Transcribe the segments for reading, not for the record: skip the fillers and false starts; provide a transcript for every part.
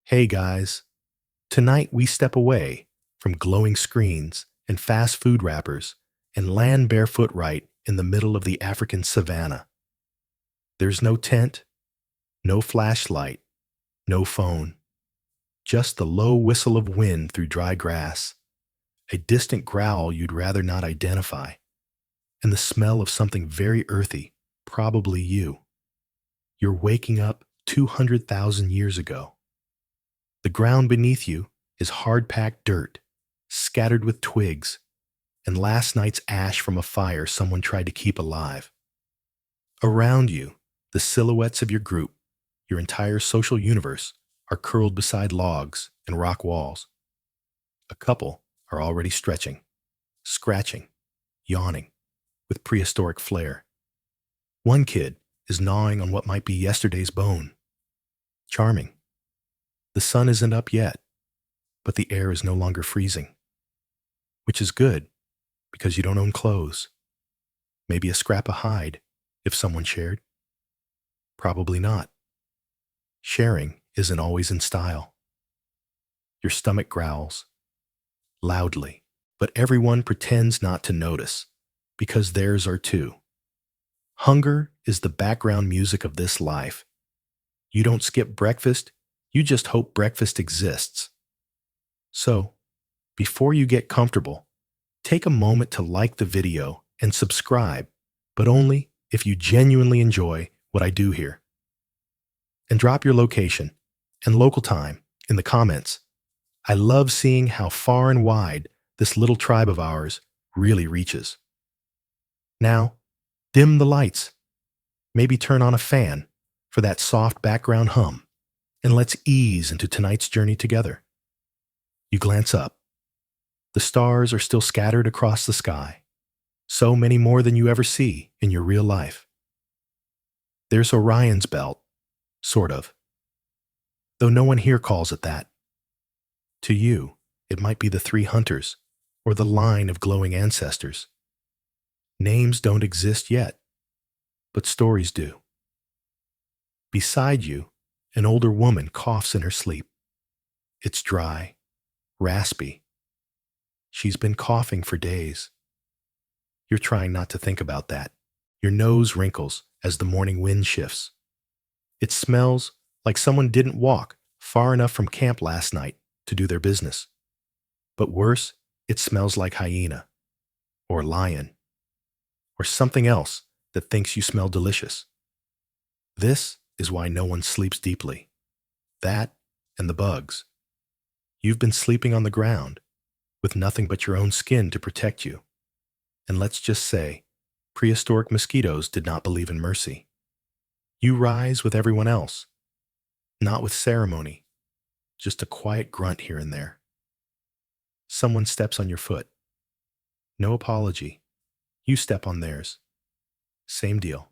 Hey guys, tonight we step away from glowing screens and fast food wrappers and land barefoot right in the middle of the African savanna. There's no tent, no flashlight, no phone, just the low whistle of wind through dry grass, a distant growl you'd rather not identify, and the smell of something very earthy, probably you. You're waking up 200,000 years ago. The ground beneath you is hard-packed dirt, scattered with twigs, and last night's ash from a fire someone tried to keep alive. Around you, the silhouettes of your group, your entire social universe, are curled beside logs and rock walls. A couple are already stretching, scratching, yawning, with prehistoric flair. One kid is gnawing on what might be yesterday's bone. Charming. The sun isn't up yet, but the air is no longer freezing. Which is good, because you don't own clothes. Maybe a scrap of hide, if someone shared. Probably not. Sharing isn't always in style. Your stomach growls, loudly, but everyone pretends not to notice, because theirs are too. Hunger is the background music of this life. You don't skip breakfast, you just hope breakfast exists. So, before you get comfortable, take a moment to like the video and subscribe, but only if you genuinely enjoy what I do here. And drop your location and local time in the comments. I love seeing how far and wide this little tribe of ours really reaches. Now, dim the lights. Maybe turn on a fan for that soft background hum, and let's ease into tonight's journey together. You glance up. The stars are still scattered across the sky, so many more than you ever see in your real life. There's Orion's belt, sort of, though no one here calls it that. To you, it might be the three hunters, or the line of glowing ancestors. Names don't exist yet, but stories do. Beside you, an older woman coughs in her sleep. It's dry, raspy. She's been coughing for days. You're trying not to think about that. Your nose wrinkles as the morning wind shifts. It smells like someone didn't walk far enough from camp last night to do their business. But worse, it smells like hyena, or lion, or something else that thinks you smell delicious. This is why no one sleeps deeply. That and the bugs. You've been sleeping on the ground, with nothing but your own skin to protect you. And let's just say, prehistoric mosquitoes did not believe in mercy. You rise with everyone else, not with ceremony, just a quiet grunt here and there. Someone steps on your foot. No apology. You step on theirs. Same deal.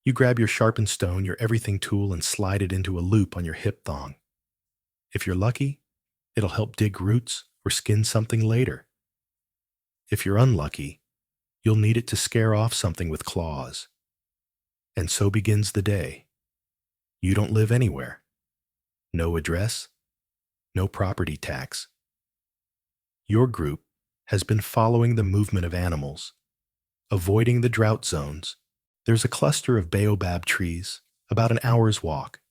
You grab your sharpened stone, your everything tool, and slide it into a loop on your hip thong. If you're lucky, it'll help dig roots or skin something later. If you're unlucky, you'll need it to scare off something with claws. And so begins the day. You don't live anywhere. No address, no property tax. Your group has been following the movement of animals, avoiding the drought zones. There's a cluster of baobab trees, about an hour's walk.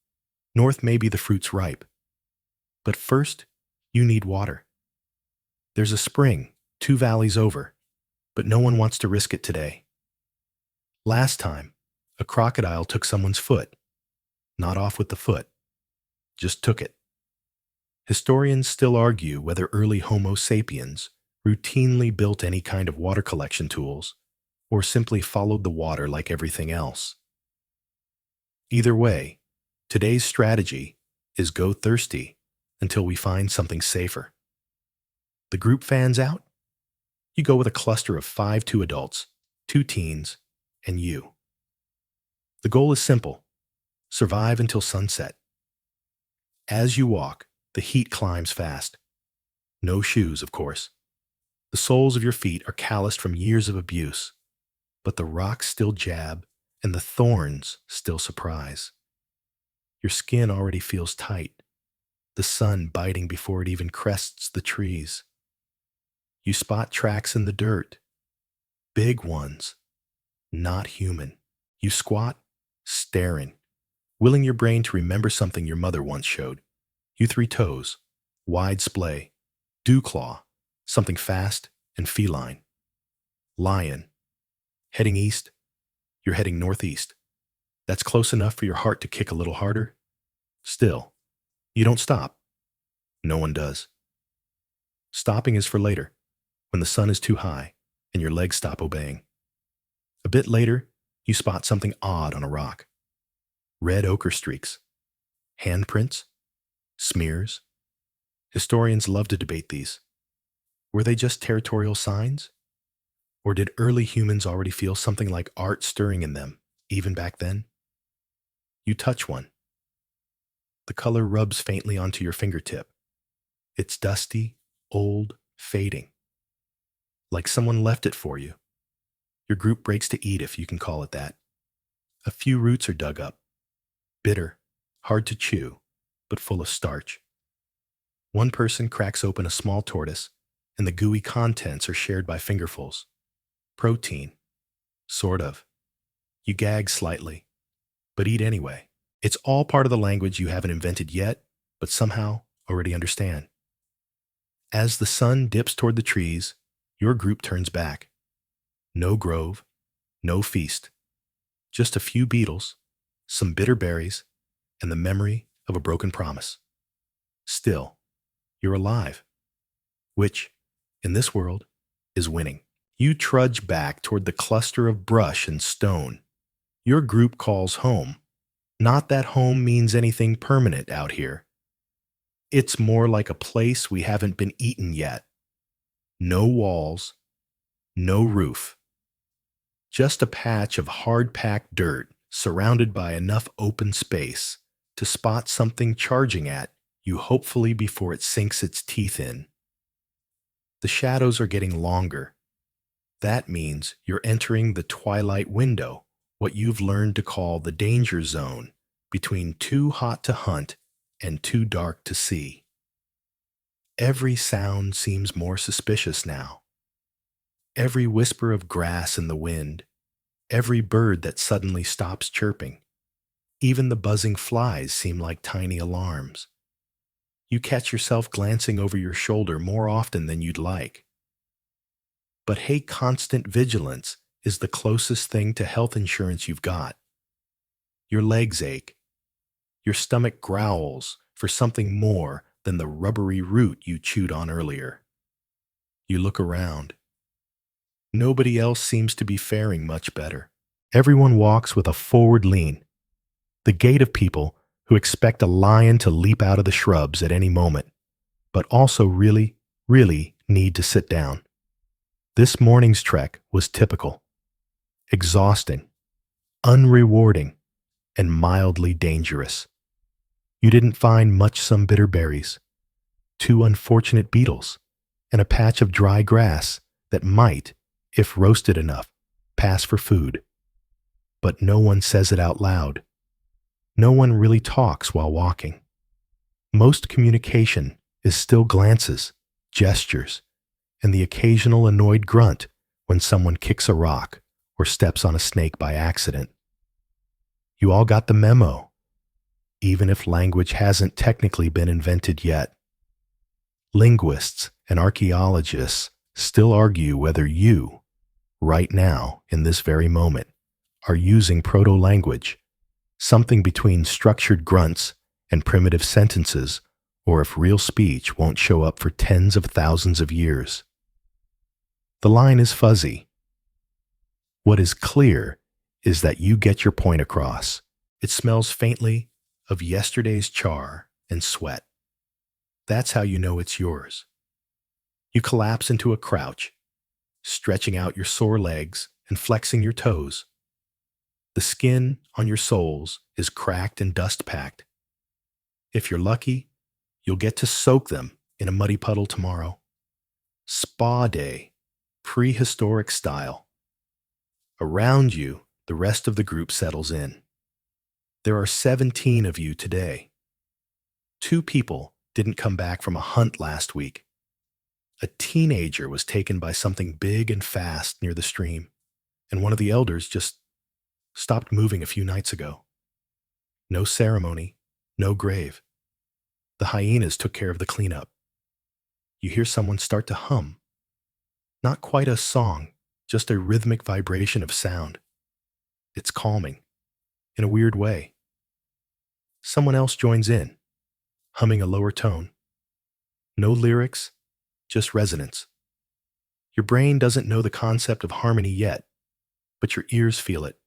North may be the fruit's ripe. But first, you need water. There's a spring 2 valleys over, but no one wants to risk it today. Last time, a crocodile took someone's foot. Not off with the foot, just took it. Historians still argue whether early Homo sapiens routinely built any kind of water collection tools or simply followed the water like everything else. Either way, today's strategy is go thirsty until we find something safer. The group fans out? You go with a cluster of 2 adults, 2 teens, and you. The goal is simple: survive until sunset. As you walk, the heat climbs fast. No shoes, of course. The soles of your feet are calloused from years of abuse, but the rocks still jab and the thorns still surprise. Your skin already feels tight. the sun biting before it even crests the trees. You spot tracks in the dirt, big ones, not human. You squat, staring, willing your brain to remember something your mother once showed. You three toes, wide splay, dew claw, something fast and feline. Lion, heading east, you're heading northeast. That's close enough for your heart to kick a little harder. Still, you don't stop. No one does. Stopping is for later, when the sun is too high and your legs stop obeying. A bit later, you spot something odd on a rock. Red ochre streaks. Handprints? Smears? Historians love to debate these. Were they just territorial signs? Or did early humans already feel something like art stirring in them, even back then? You touch one. The color rubs faintly onto your fingertip. It's dusty, old, fading. Like someone left it for you. Your group breaks to eat, if you can call it that. A few roots are dug up. Bitter, hard to chew, but full of starch. One person cracks open a small tortoise, and the gooey contents are shared by fingerfuls. Protein. Sort of. You gag slightly, but eat anyway. It's all part of the language you haven't invented yet, but somehow already understand. As the sun dips toward the trees, your group turns back. No grove, no feast. Just a few beetles, some bitter berries, and the memory of a broken promise. Still, you're alive, which, in this world, is winning. You trudge back toward the cluster of brush and stone. Your group calls home. Not that home means anything permanent out here. It's more like a place we haven't been eaten yet. No walls, no roof. Just a patch of hard-packed dirt surrounded by enough open space to spot something charging at you hopefully before it sinks its teeth in. The shadows are getting longer. That means you're entering the twilight window, what you've learned to call the danger zone, between too hot to hunt and too dark to see. Every sound seems more suspicious now. Every whisper of grass in the wind, every bird that suddenly stops chirping, even the buzzing flies seem like tiny alarms. You catch yourself glancing over your shoulder more often than you'd like. But hey, constant vigilance is the closest thing to health insurance you've got. Your legs ache. Your stomach growls for something more than the rubbery root you chewed on earlier. You look around. Nobody else seems to be faring much better. Everyone walks with a forward lean, the gait of people who expect a lion to leap out of the shrubs at any moment, but also really, really need to sit down. This morning's trek was typical, exhausting, unrewarding, and mildly dangerous. You didn't find much some bitter berries, 2 unfortunate beetles, and a patch of dry grass that might, if roasted enough, pass for food. But no one says it out loud. No one really talks while walking. Most communication is still glances, gestures, and the occasional annoyed grunt when someone kicks a rock or steps on a snake by accident. You all got the memo, even if language hasn't technically been invented yet. Linguists and archaeologists still argue whether you, right now, in this very moment, are using proto-language, something between structured grunts and primitive sentences, or if real speech won't show up for tens of thousands of years. The line is fuzzy. What is clear is that you get your point across. It smells faintly of yesterday's char and sweat. That's how you know it's yours. You collapse into a crouch, stretching out your sore legs and flexing your toes. The skin on your soles is cracked and dust-packed. If you're lucky, you'll get to soak them in a muddy puddle tomorrow. Spa day, prehistoric style. Around you, the rest of the group settles in. There are 17 of you today. 2 people didn't come back from a hunt last week. A teenager was taken by something big and fast near the stream, and one of the elders just stopped moving a few nights ago. No ceremony, no grave. The hyenas took care of the cleanup. You hear someone start to hum. Not quite a song, just a rhythmic vibration of sound. It's calming, in a weird way. Someone else joins in, humming a lower tone. No lyrics, just resonance. Your brain doesn't know the concept of harmony yet, but your ears feel it.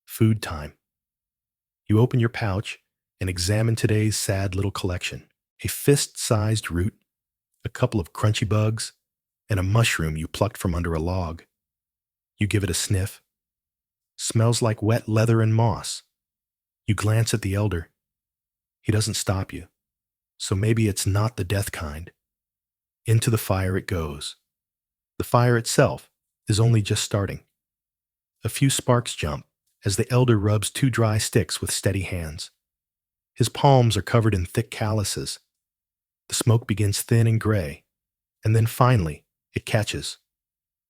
Food time. You open your pouch and examine today's sad little collection. A fist-sized root, a couple of crunchy bugs, and a mushroom you plucked from under a log. You give it a sniff. Smells like wet leather and moss. You glance at the elder. He doesn't stop you, so maybe it's not the death kind. Into the fire it goes. The fire itself is only just starting. A few sparks jump as the elder rubs two dry sticks with steady hands. His palms are covered in thick calluses. The smoke begins thin and gray, and then finally it catches.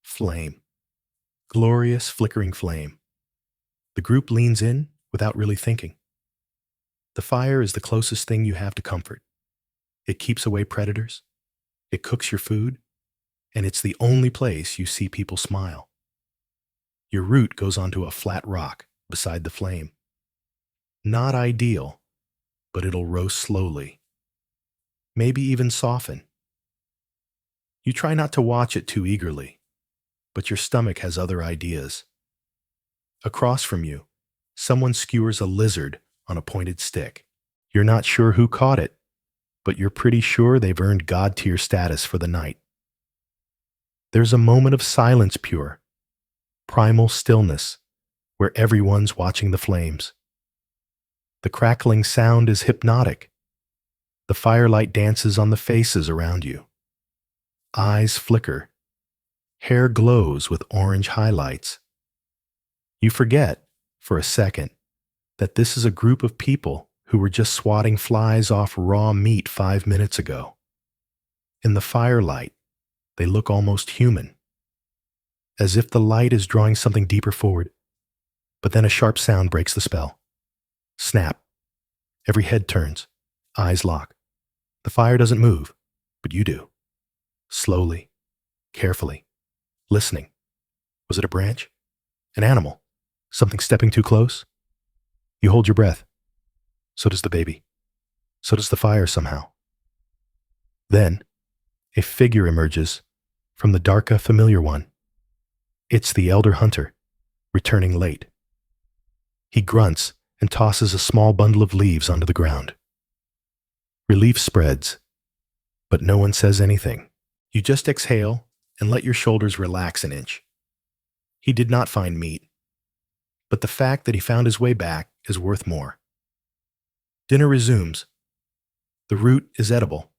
Flame. Glorious flickering flame. The group leans in without really thinking. The fire is the closest thing you have to comfort. It keeps away predators. It cooks your food. And it's the only place you see people smile. Your root goes onto a flat rock beside the flame. Not ideal, but it'll roast slowly. Maybe even soften. You try not to watch it too eagerly, but your stomach has other ideas. Across from you, someone skewers a lizard on a pointed stick. You're not sure who caught it, but you're pretty sure they've earned God-tier status for the night. There's a moment of silence pure, primal stillness, where everyone's watching the flames. The crackling sound is hypnotic. The firelight dances on the faces around you. Eyes flicker. Hair glows with orange highlights. You forget, for a second, that this is a group of people who were just swatting flies off raw meat 5 minutes ago. In the firelight, they look almost human, as if the light is drawing something deeper forward. But then a sharp sound breaks the spell. Snap. Every head turns. Eyes lock. The fire doesn't move, but you do. Slowly, carefully, listening. Was it a branch? An animal? Something stepping too close? You hold your breath. So does the baby. So does the fire somehow. Then, a figure emerges from the darker, familiar one. It's the elder hunter, returning late. He grunts and tosses a small bundle of leaves onto the ground. Relief spreads, but no one says anything. You just exhale and let your shoulders relax an inch. He did not find meat, but the fact that he found his way back is worth more. Dinner resumes. The root is edible,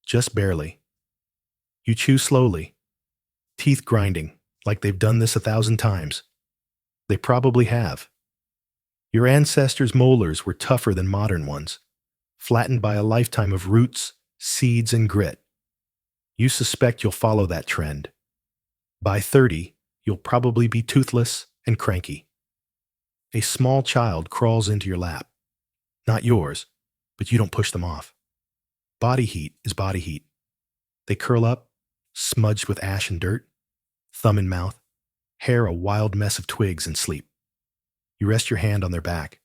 just barely. You chew slowly, teeth grinding like they've done this 1,000 times. They probably have. Your ancestors' molars were tougher than modern ones, flattened by a lifetime of roots, seeds, and grit. You suspect you'll follow that trend. By 30, you'll probably be toothless and cranky. A small child crawls into your lap. Not yours, but you don't push them off. Body heat is body heat. They curl up, smudged with ash and dirt, thumb in mouth, hair a wild mess of twigs and sleep. You rest your hand on their back.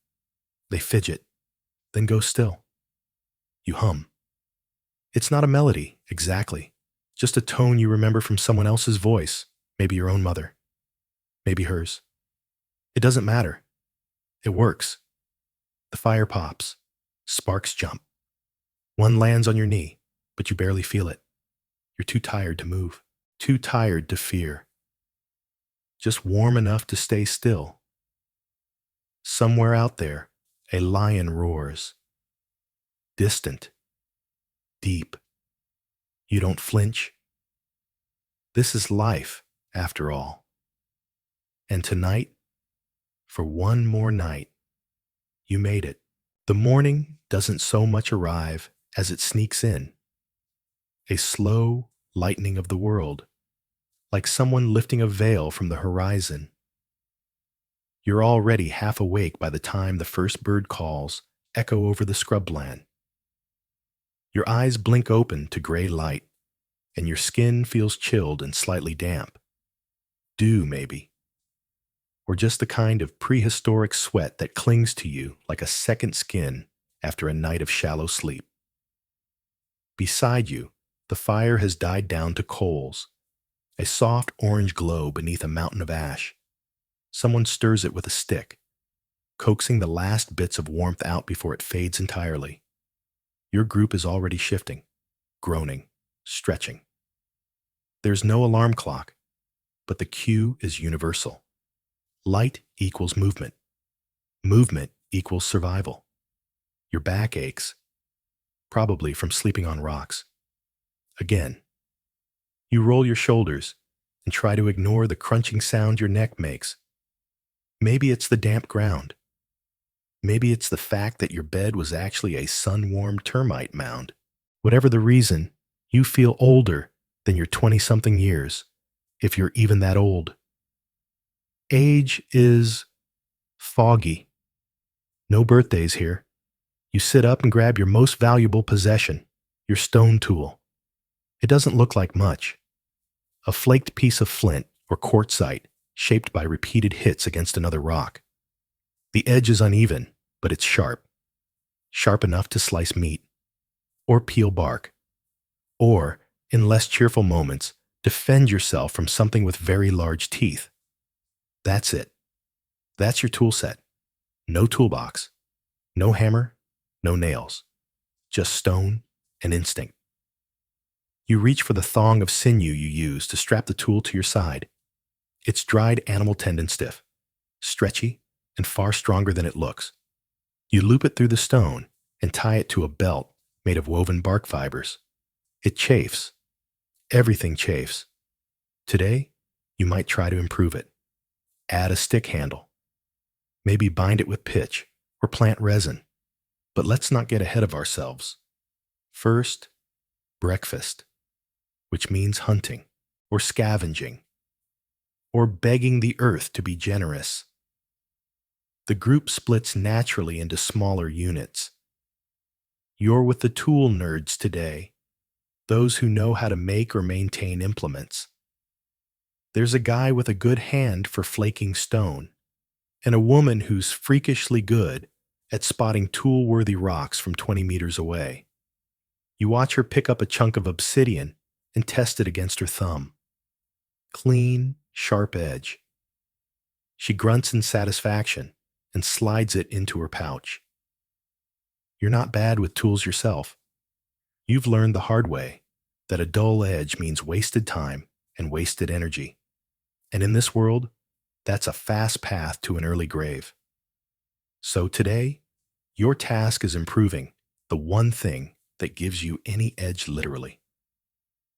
They fidget, then go still. You hum. It's not a melody, exactly, just a tone you remember from someone else's voice, maybe your own mother, maybe hers. It doesn't matter. It works. The fire pops. Sparks jump. One lands on your knee, but you barely feel it. You're too tired to move, too tired to fear. Just warm enough to stay still. Somewhere out there, a lion roars. Distant. Deep. You don't flinch. This is life, after all. And tonight, for one more night, you made it. The morning doesn't so much arrive as it sneaks in, a slow lightening of the world, like someone lifting a veil from the horizon. You're already half awake by the time the first bird calls echo over the scrubland. Your eyes blink open to gray light, and your skin feels chilled and slightly damp. Dew, maybe. Or just the kind of prehistoric sweat that clings to you like a second skin after a night of shallow sleep. Beside you, the fire has died down to coals, a soft orange glow beneath a mountain of ash. Someone stirs it with a stick, coaxing the last bits of warmth out before it fades entirely. Your group is already shifting, groaning, stretching. There's no alarm clock, but the cue is universal. Light equals movement. Movement equals survival. Your back aches, probably from sleeping on rocks. Again, you roll your shoulders and try to ignore the crunching sound your neck makes. Maybe it's the damp ground. Maybe it's the fact that your bed was actually a sun-warmed termite mound. Whatever the reason, you feel older than your 20-something years, if you're even that old. Age is foggy. No birthdays here. You sit up and grab your most valuable possession, your stone tool. It doesn't look like much. A flaked piece of flint or quartzite shaped by repeated hits against another rock. The edge is uneven, but it's sharp. Sharp enough to slice meat, or peel bark, or, in less cheerful moments, defend yourself from something with very large teeth. That's it. That's your tool set. No toolbox. No hammer. No nails. Just stone and instinct. You reach for the thong of sinew you use to strap the tool to your side. It's dried animal tendon stiff, stretchy, and far stronger than it looks. You loop it through the stone and tie it to a belt made of woven bark fibers. It chafes. Everything chafes. Today, you might try to improve it. Add a stick handle. Maybe bind it with pitch or plant resin. But let's not get ahead of ourselves. First, breakfast, which means hunting or scavenging or begging the earth to be generous. The group splits naturally into smaller units. You're with the tool nerds today, those who know how to make or maintain implements. There's a guy with a good hand for flaking stone, and a woman who's freakishly good at spotting tool-worthy rocks from 20 meters away. You watch her pick up a chunk of obsidian and test it against her thumb. Clean, sharp edge. She grunts in satisfaction and slides it into her pouch. You're not bad with tools yourself. You've learned the hard way that a dull edge means wasted time and wasted energy. And in this world, that's a fast path to an early grave. So today, your task is improving the one thing that gives you any edge literally.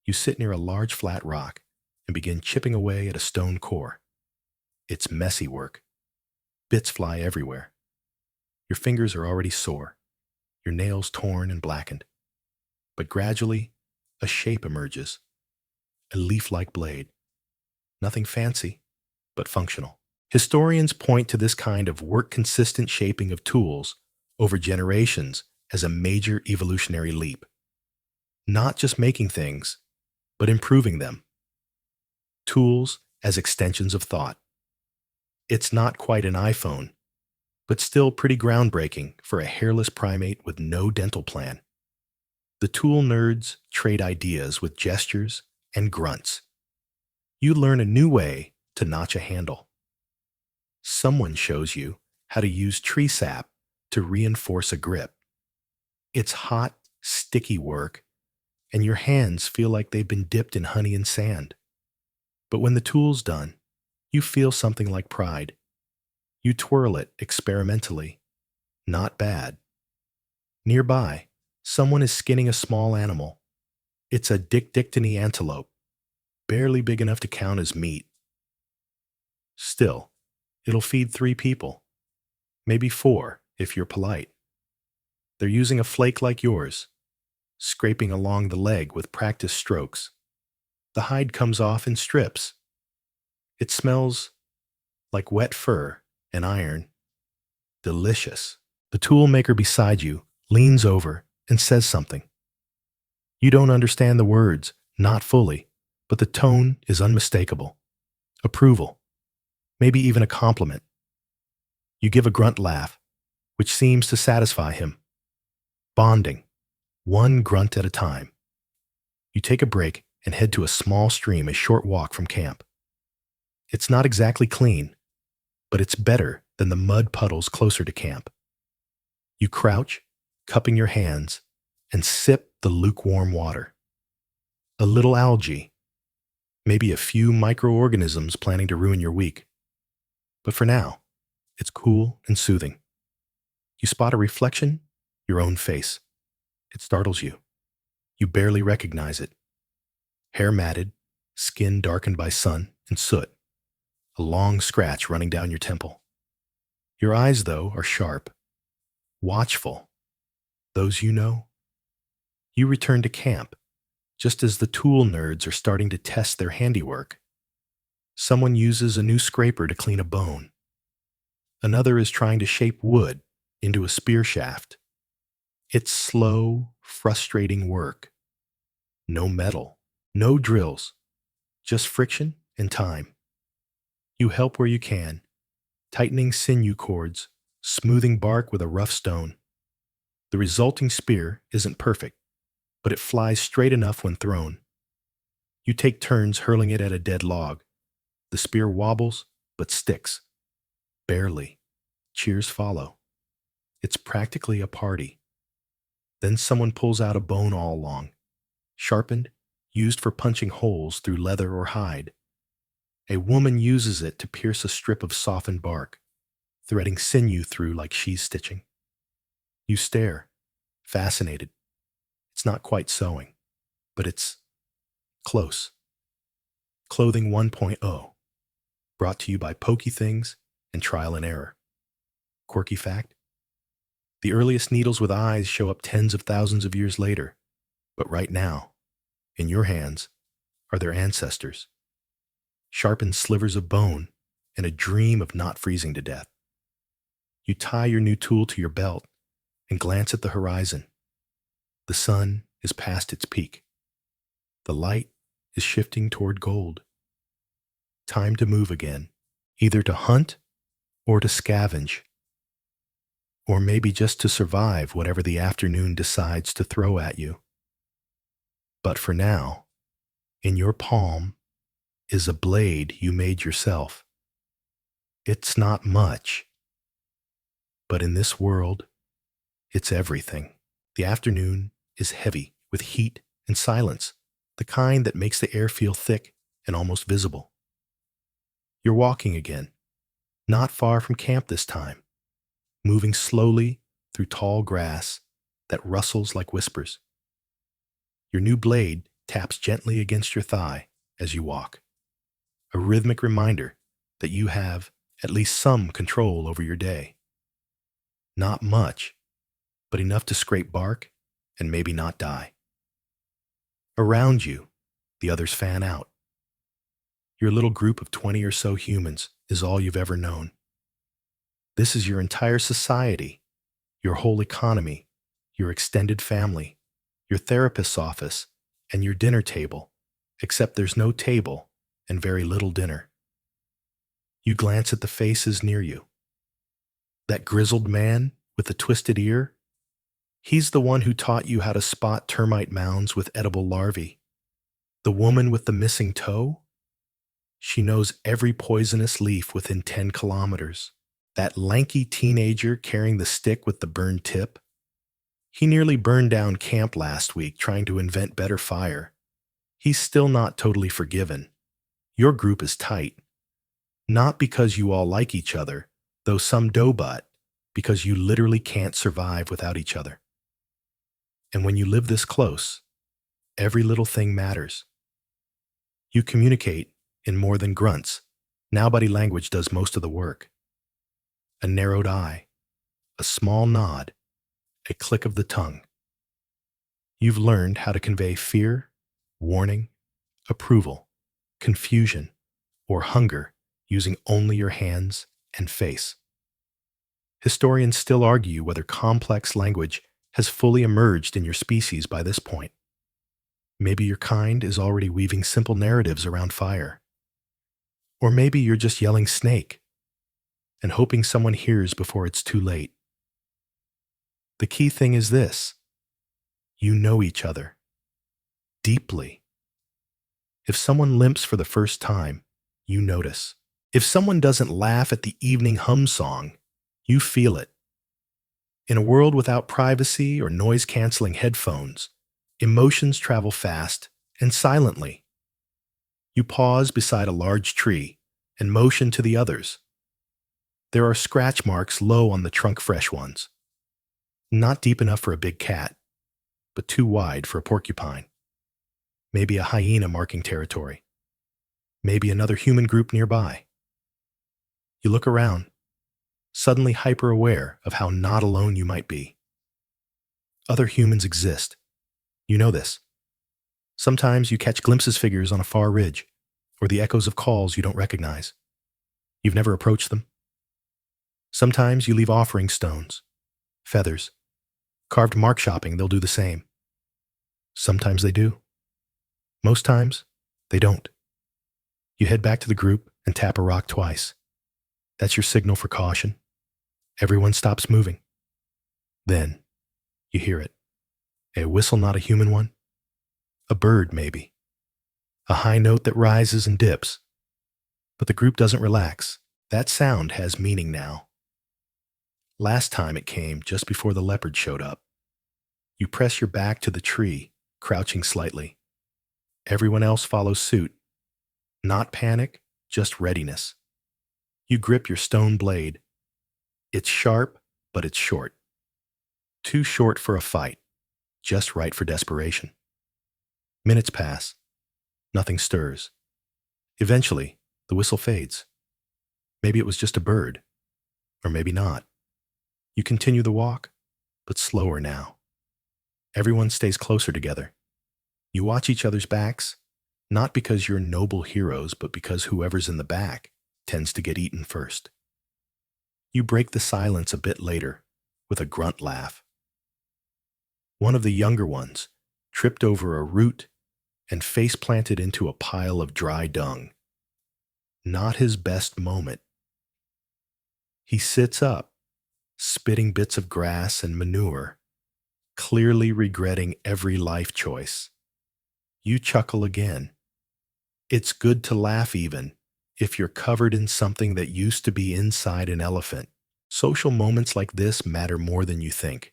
You sit near a large flat rock and begin chipping away at a stone core. It's messy work. Bits fly everywhere. Your fingers are already sore, your nails torn and blackened. But gradually, a shape emerges, a leaf-like blade. Nothing fancy, but functional. Historians point to this kind of work-consistent shaping of tools over generations as a major evolutionary leap. Not just making things, but improving them. Tools as extensions of thought. It's not quite an iPhone, but still pretty groundbreaking for a hairless primate with no dental plan. The tool nerds trade ideas with gestures and grunts. You learn a new way to notch a handle. Someone shows you how to use tree sap to reinforce a grip. It's hot, sticky work, and your hands feel like they've been dipped in honey and sand. But when the tool's done, you feel something like pride. You twirl it experimentally. Not bad. Nearby, someone is skinning a small animal. It's a Dictini antelope, barely big enough to count as meat. Still, it'll feed 3 people, maybe 4 if you're polite. They're using a flake like yours, scraping along the leg with practiced strokes. The hide comes off in strips. It smells like wet fur and iron. Delicious. The tool maker beside you leans over and says something. You don't understand the words, not fully, but the tone is unmistakable. Approval. Maybe even a compliment. You give a grunt laugh, which seems to satisfy him. Bonding. One grunt at a time. You take a break and head to a small stream a short walk from camp. It's not exactly clean, but it's better than the mud puddles closer to camp. You crouch, cupping your hands, and sip the lukewarm water. A little algae, maybe a few microorganisms planning to ruin your week. But for now, it's cool and soothing. You spot a reflection, your own face. It startles you. You barely recognize it. Hair matted, skin darkened by sun and soot. A long scratch running down your temple. Your eyes, though, are sharp, watchful. Those you know. You return to camp, just as the tool nerds are starting to test their handiwork. Someone uses a new scraper to clean a bone. Another is trying to shape wood into a spear shaft. It's slow, frustrating work. No metal, no drills, just friction and time. You help where you can, tightening sinew cords, smoothing bark with a rough stone. The resulting spear isn't perfect, but it flies straight enough when thrown. You take turns hurling it at a dead log. The spear wobbles, but sticks. Barely. Cheers follow. It's practically a party. Then someone pulls out a bone all along, sharpened, used for punching holes through leather or hide. A woman uses it to pierce a strip of softened bark, threading sinew through like she's stitching. You stare, fascinated. It's not quite sewing, but it's close. Clothing 1.0, brought to you by Pokey Things and Trial and Error. Quirky fact? The earliest needles with eyes show up tens of thousands of years later, but right now, in your hands, are their ancestors. Sharpened slivers of bone and a dream of not freezing to death. You tie your new tool to your belt and glance at the horizon. The sun is past its peak. The light is shifting toward gold. Time to move again, either to hunt or to scavenge, or maybe just to survive whatever the afternoon decides to throw at you. But for now, in your palm is a blade you made yourself. It's not much, but in this world, it's everything. The afternoon is heavy with heat and silence, the kind that makes the air feel thick and almost visible. You're walking again, not far from camp this time, moving slowly through tall grass that rustles like whispers. Your new blade taps gently against your thigh as you walk, a rhythmic reminder that you have at least some control over your day. Not much, but enough to scrape bark and maybe not die. Around you, the others fan out. Your little group of 20 or so humans is all you've ever known. This is your entire society, your whole economy, your extended family, your therapist's office, and your dinner table, except there's no table and very little dinner. You glance at the faces near you. That grizzled man with the twisted ear, he's the one who taught you how to spot termite mounds with edible larvae. The woman with the missing toe, she knows every poisonous leaf within 10 kilometers. That lanky teenager carrying the stick with the burned tip, he nearly burned down camp last week trying to invent better fire. He's still not totally forgiven. Your group is tight. Not because you all like each other, though some do, but because you literally can't survive without each other. And when you live this close, every little thing matters. You communicate in more than grunts. Now body language does most of the work. A narrowed eye, a small nod, a click of the tongue. You've learned how to convey fear, warning, approval, confusion, or hunger using only your hands and face. Historians still argue whether complex language has fully emerged in your species by this point. Maybe your kind is already weaving simple narratives around fire. Or maybe you're just yelling snake and hoping someone hears before it's too late. The key thing is this: you know each other deeply. If someone limps for the first time, you notice. If someone doesn't laugh at the evening hum song, you feel it. In a world without privacy or noise-canceling headphones, emotions travel fast and silently. You pause beside a large tree and motion to the others. There are scratch marks low on the trunk-fresh ones. Not deep enough for a big cat, but too wide for a porcupine. Maybe a hyena marking territory. Maybe another human group nearby. You look around, suddenly hyper-aware of how not alone you might be. Other humans exist. You know this. Sometimes you catch glimpses of figures on a far ridge, or the echoes of calls you don't recognize. You've never approached them. Sometimes you leave offering stones, feathers. Carved mark shopping, they'll do the same. Sometimes they do. Most times, they don't. You head back to the group and tap a rock twice. That's your signal for caution. Everyone stops moving. Then, you hear it. A whistle, not a human one. A bird, maybe. A high note that rises and dips. But the group doesn't relax. That sound has meaning now. Last time it came just before the leopard showed up. You press your back to the tree, crouching slightly. Everyone else follows suit. Not panic, just readiness. You grip your stone blade. It's sharp, but it's short. Too short for a fight, just right for desperation. Minutes pass. Nothing stirs. Eventually, the whistle fades. Maybe it was just a bird, or maybe not. You continue the walk, but slower now. Everyone stays closer together. You watch each other's backs, not because you're noble heroes, but because whoever's in the back tends to get eaten first. You break the silence a bit later with a grunt laugh. One of the younger ones tripped over a root and face planted into a pile of dry dung. Not his best moment. He sits up, spitting bits of grass and manure, clearly regretting every life choice. You chuckle again. It's good to laugh even if you're covered in something that used to be inside an elephant. Social moments like this matter more than you think.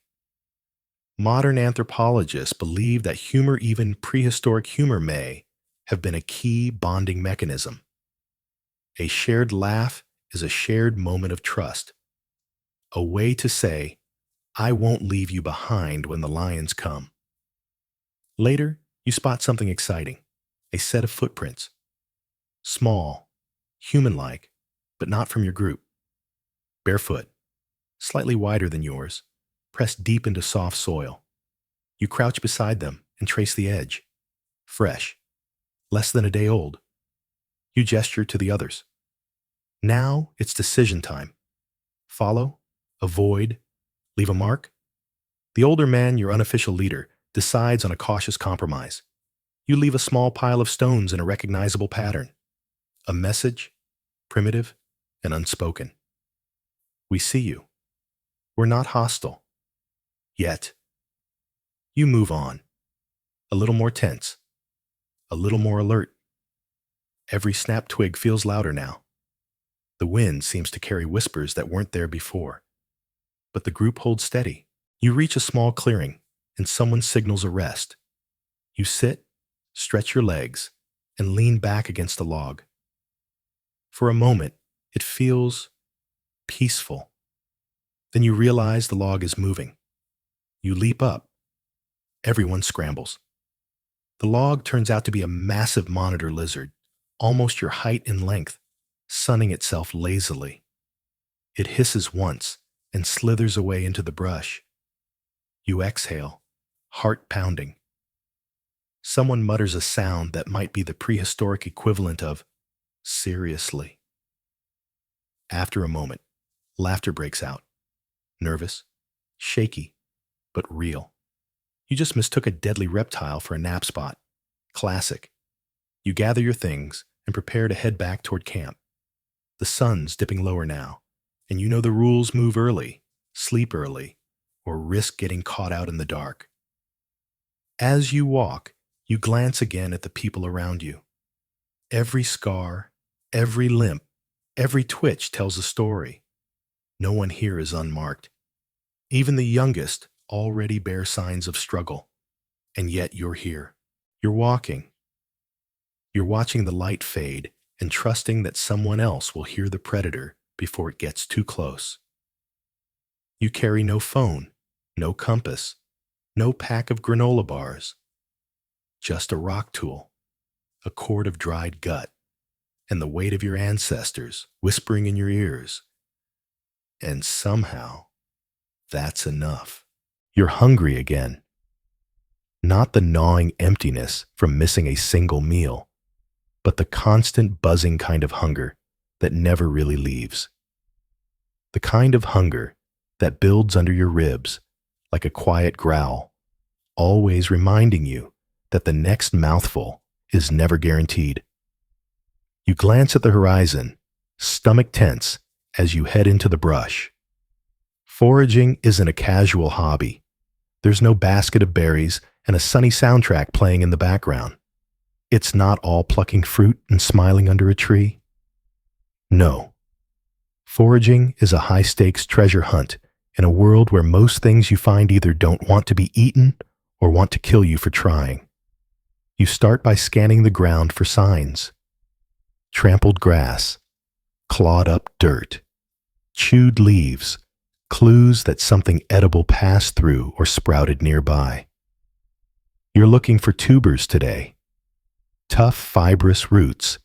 Modern anthropologists believe that humor, even prehistoric humor, may have been a key bonding mechanism. A shared laugh is a shared moment of trust, a way to say, I won't leave you behind when the lions come. Later, you spot something exciting, a set of footprints. Small, human-like, but not from your group. Barefoot, slightly wider than yours, pressed deep into soft soil. You crouch beside them and trace the edge. Fresh, less than a day old. You gesture to the others. Now it's decision time. Follow, avoid, leave a mark. The older man, your unofficial leader, decides on a cautious compromise. You leave a small pile of stones in a recognizable pattern. A message, primitive and unspoken. We see you. We're not hostile. Yet. You move on. A little more tense. A little more alert. Every snap twig feels louder now. The wind seems to carry whispers that weren't there before. But the group holds steady. You reach a small clearing, and someone signals a rest. You sit, stretch your legs, and lean back against a log. For a moment, it feels peaceful. Then you realize the log is moving. You leap up. Everyone scrambles. The log turns out to be a massive monitor lizard, almost your height in length, sunning itself lazily. It hisses once and slithers away into the brush. You exhale, heart pounding. Someone mutters a sound that might be the prehistoric equivalent of seriously. After a moment, laughter breaks out. Nervous, shaky, but real. You just mistook a deadly reptile for a nap spot. Classic. You gather your things and prepare to head back toward camp. The sun's dipping lower now, and you know the rules: move early, sleep early, or risk getting caught out in the dark. As you walk, you glance again at the people around you. Every scar, every limp, every twitch tells a story. No one here is unmarked. Even the youngest already bear signs of struggle. And yet you're here. You're walking. You're watching the light fade and trusting that someone else will hear the predator before it gets too close. You carry no phone, no compass, no pack of granola bars. Just a rock tool, a cord of dried gut, and the weight of your ancestors whispering in your ears. And somehow, that's enough. You're hungry again. Not the gnawing emptiness from missing a single meal, but the constant buzzing kind of hunger that never really leaves. The kind of hunger that builds under your ribs like a quiet growl, always reminding you that the next mouthful is never guaranteed. You glance at the horizon, stomach tense, as you head into the brush. Foraging isn't a casual hobby. There's no basket of berries and a sunny soundtrack playing in the background. It's not all plucking fruit and smiling under a tree. No. Foraging is a high-stakes treasure hunt in a world where most things you find either don't want to be eaten or want to kill you for trying. You start by scanning the ground for signs. Trampled grass, clawed up dirt, chewed leaves, clues that something edible passed through or sprouted nearby. You're looking for tubers today. Tough, fibrous roots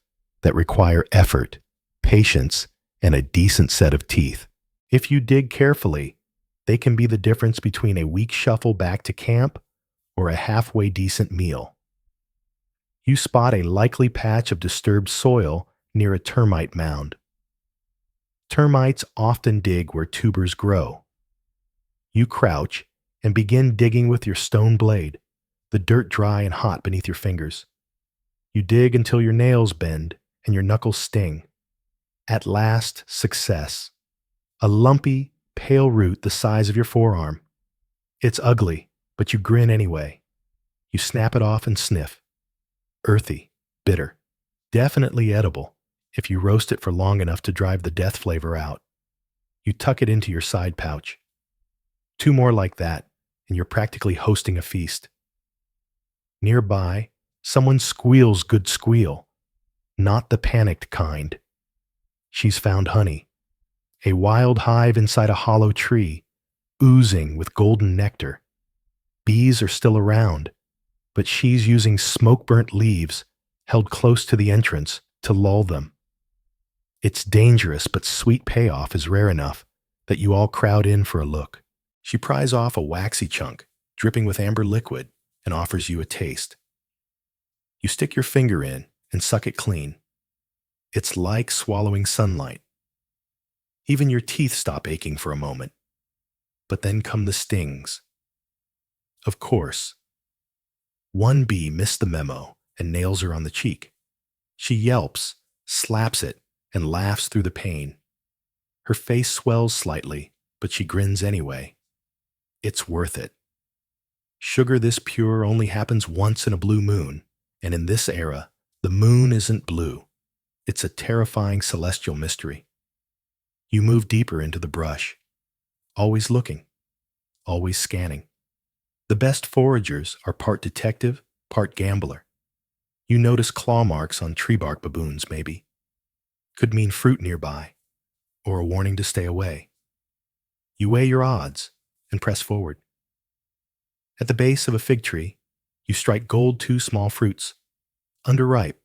that require effort, patience, and a decent set of teeth. If you dig carefully, they can be the difference between a weak shuffle back to camp or a halfway decent meal. You spot a likely patch of disturbed soil near a termite mound. Termites often dig where tubers grow. You crouch and begin digging with your stone blade, the dirt dry and hot beneath your fingers. You dig until your nails bend and your knuckles sting. At last, success. A lumpy, pale root the size of your forearm. It's ugly, but you grin anyway. You snap it off and sniff. Earthy, bitter, definitely edible if you roast it for long enough to drive the death flavor out. You tuck it into your side pouch. 2 more like that, and you're practically hosting a feast. Nearby, someone squeals good squeal, not the panicked kind. She's found honey, a wild hive inside a hollow tree, oozing with golden nectar. Bees are still around, but she's using smoke-burnt leaves held close to the entrance to lull them. It's dangerous, but sweet payoff is rare enough that you all crowd in for a look. She pries off a waxy chunk, dripping with amber liquid, and offers you a taste. You stick your finger in and suck it clean. It's like swallowing sunlight. Even your teeth stop aching for a moment. But then come the stings. Of course. One bee missed the memo and nails her on the cheek. She yelps, slaps it, and laughs through the pain. Her face swells slightly, but she grins anyway. It's worth it. Sugar this pure only happens once in a blue moon, and in this era, the moon isn't blue. It's a terrifying celestial mystery. You move deeper into the brush, always looking, always scanning. The best foragers are part detective, part gambler. You notice claw marks on tree bark baboons, maybe. Could mean fruit nearby, or a warning to stay away. You weigh your odds and press forward. At the base of a fig tree, you strike gold 2 small fruits, underripe,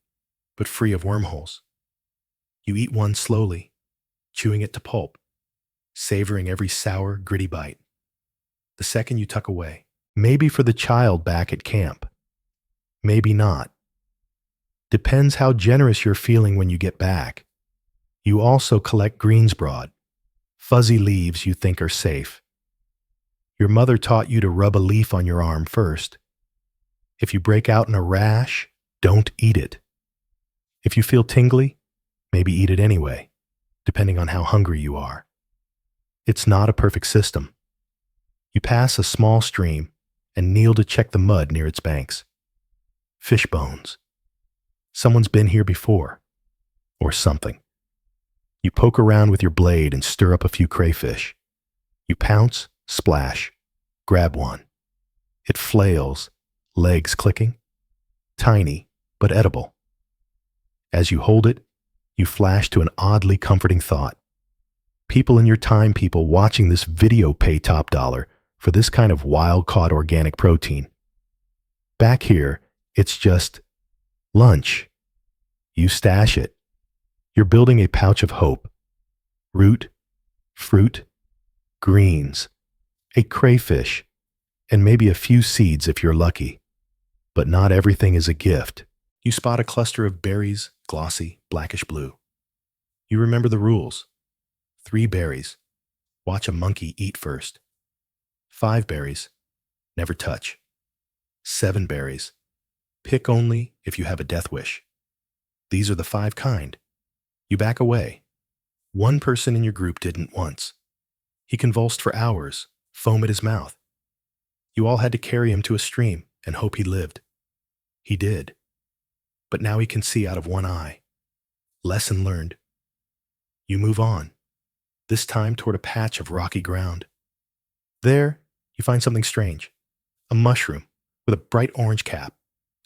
but free of wormholes. You eat one slowly, chewing it to pulp, savoring every sour, gritty bite. The second you tuck away. Maybe for the child back at camp. Maybe not. Depends how generous you're feeling when you get back. You also collect greensbroad, fuzzy leaves you think are safe. Your mother taught you to rub a leaf on your arm first. If you break out in a rash, don't eat it. If you feel tingly, maybe eat it anyway, depending on how hungry you are. It's not a perfect system. You pass a small stream and kneel to check the mud near its banks. Fish bones. Someone's been here before. Or something. You poke around with your blade and stir up a few crayfish. You pounce, splash, grab one. It flails, legs clicking. Tiny, but edible. As you hold it, you flash to an oddly comforting thought. People in your time people watching this video pay top dollar for this kind of wild-caught organic protein. Back here, it's just lunch. You stash it. You're building a pouch of hope. Root, fruit, greens, a crayfish, and maybe a few seeds if you're lucky. But not everything is a gift. You spot a cluster of berries, glossy, blackish blue. You remember the rules. 3 berries. Watch a monkey eat first. 5 berries. Never touch. 7 berries. Pick only if you have a death wish. These are the 5 kind. You back away. One person in your group didn't once. He convulsed for hours, foam at his mouth. You all had to carry him to a stream and hope he lived. He did. But now he can see out of one eye. Lesson learned. You move on, this time toward a patch of rocky ground. There, you find something strange. A mushroom with a bright orange cap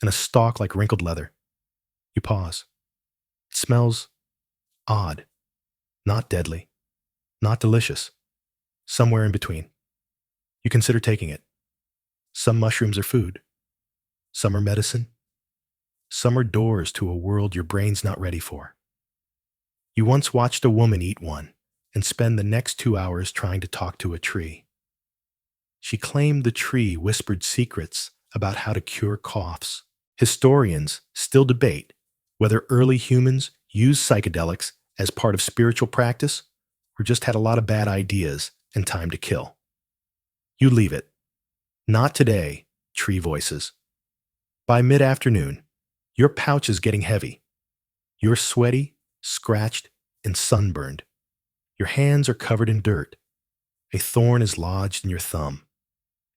and a stalk like wrinkled leather. You pause. It smells odd. Not deadly. Not delicious. Somewhere in between. You consider taking it. Some mushrooms are food. Some are medicine. Some are doors to a world your brain's not ready for. You once watched a woman eat one and spend the next 2 hours trying to talk to a tree. She claimed the tree whispered secrets about how to cure coughs. Historians still debate whether early humans used psychedelics as part of spiritual practice or just had a lot of bad ideas and time to kill. You leave it. Not today, tree voices. By mid-afternoon, your pouch is getting heavy. You're sweaty, scratched, and sunburned. Your hands are covered in dirt. A thorn is lodged in your thumb.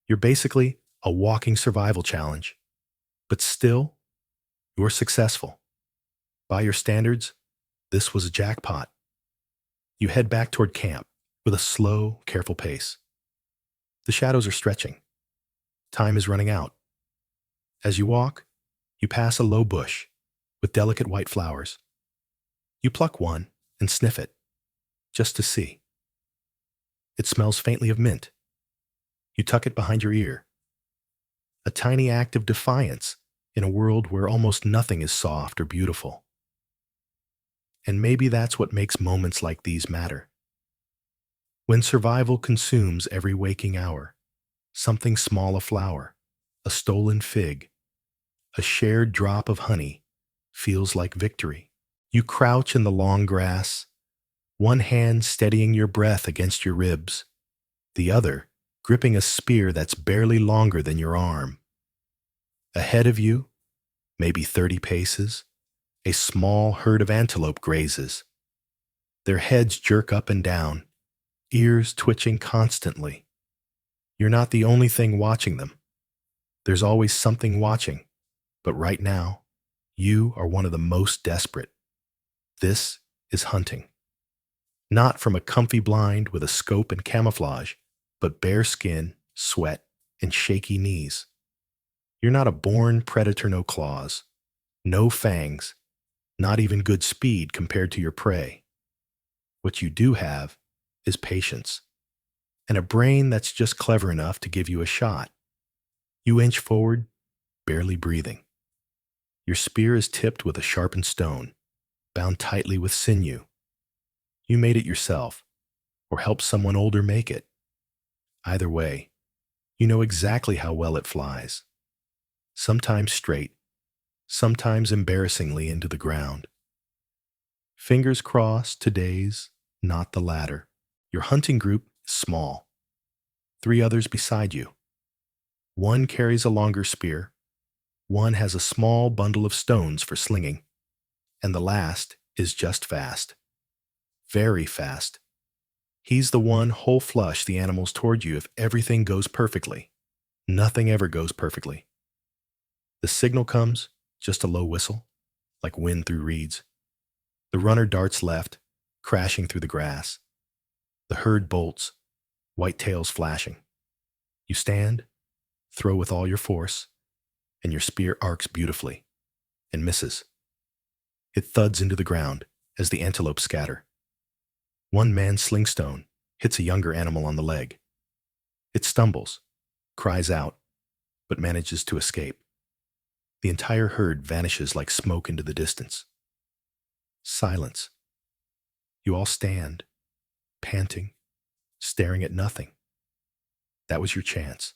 You're basically a walking survival challenge. But still, you're successful. By your standards, this was a jackpot. You head back toward camp with a slow, careful pace. The shadows are stretching. Time is running out. As you walk, you pass a low bush with delicate white flowers. You pluck one and sniff it, just to see. It smells faintly of mint. You tuck it behind your ear. A tiny act of defiance in a world where almost nothing is soft or beautiful. And maybe that's what makes moments like these matter. When survival consumes every waking hour, something small, a flower, a stolen fig, a shared drop of honey, feels like victory. You crouch in the long grass, one hand steadying your breath against your ribs, the other gripping a spear that's barely longer than your arm. Ahead of you, maybe 30 paces, a small herd of antelope grazes. Their heads jerk up and down, ears twitching constantly. You're not the only thing watching them. There's always something watching, but right now, you are one of the most desperate. This is hunting. Not from a comfy blind with a scope and camouflage, but bare skin, sweat, and shaky knees. You're not a born predator, no claws, no fangs, not even good speed compared to your prey. What you do have is patience, and a brain that's just clever enough to give you a shot. You inch forward, barely breathing. Your spear is tipped with a sharpened stone, bound tightly with sinew. You made it yourself, or helped someone older make it. Either way, You know exactly how well it flies, sometimes straight, sometimes embarrassingly into the ground. Fingers crossed today's not the latter. Your hunting group is small, 3 others beside you. One carries a longer spear, one has a small bundle of stones for slinging, and the last is just fast. Very fast. He's the one whole flush the animals toward you if everything goes perfectly. Nothing ever goes perfectly. The signal comes, just a low whistle, like wind through reeds. The runner darts left, crashing through the grass. The herd bolts, white tails flashing. You stand, throw with all your force, and your spear arcs beautifully, and misses. It thuds into the ground as the antelopes scatter. One man's slingstone hits a younger animal on the leg. It stumbles, cries out, but manages to escape. The entire herd vanishes like smoke into the distance. Silence. You all stand, panting, staring at nothing. That was your chance.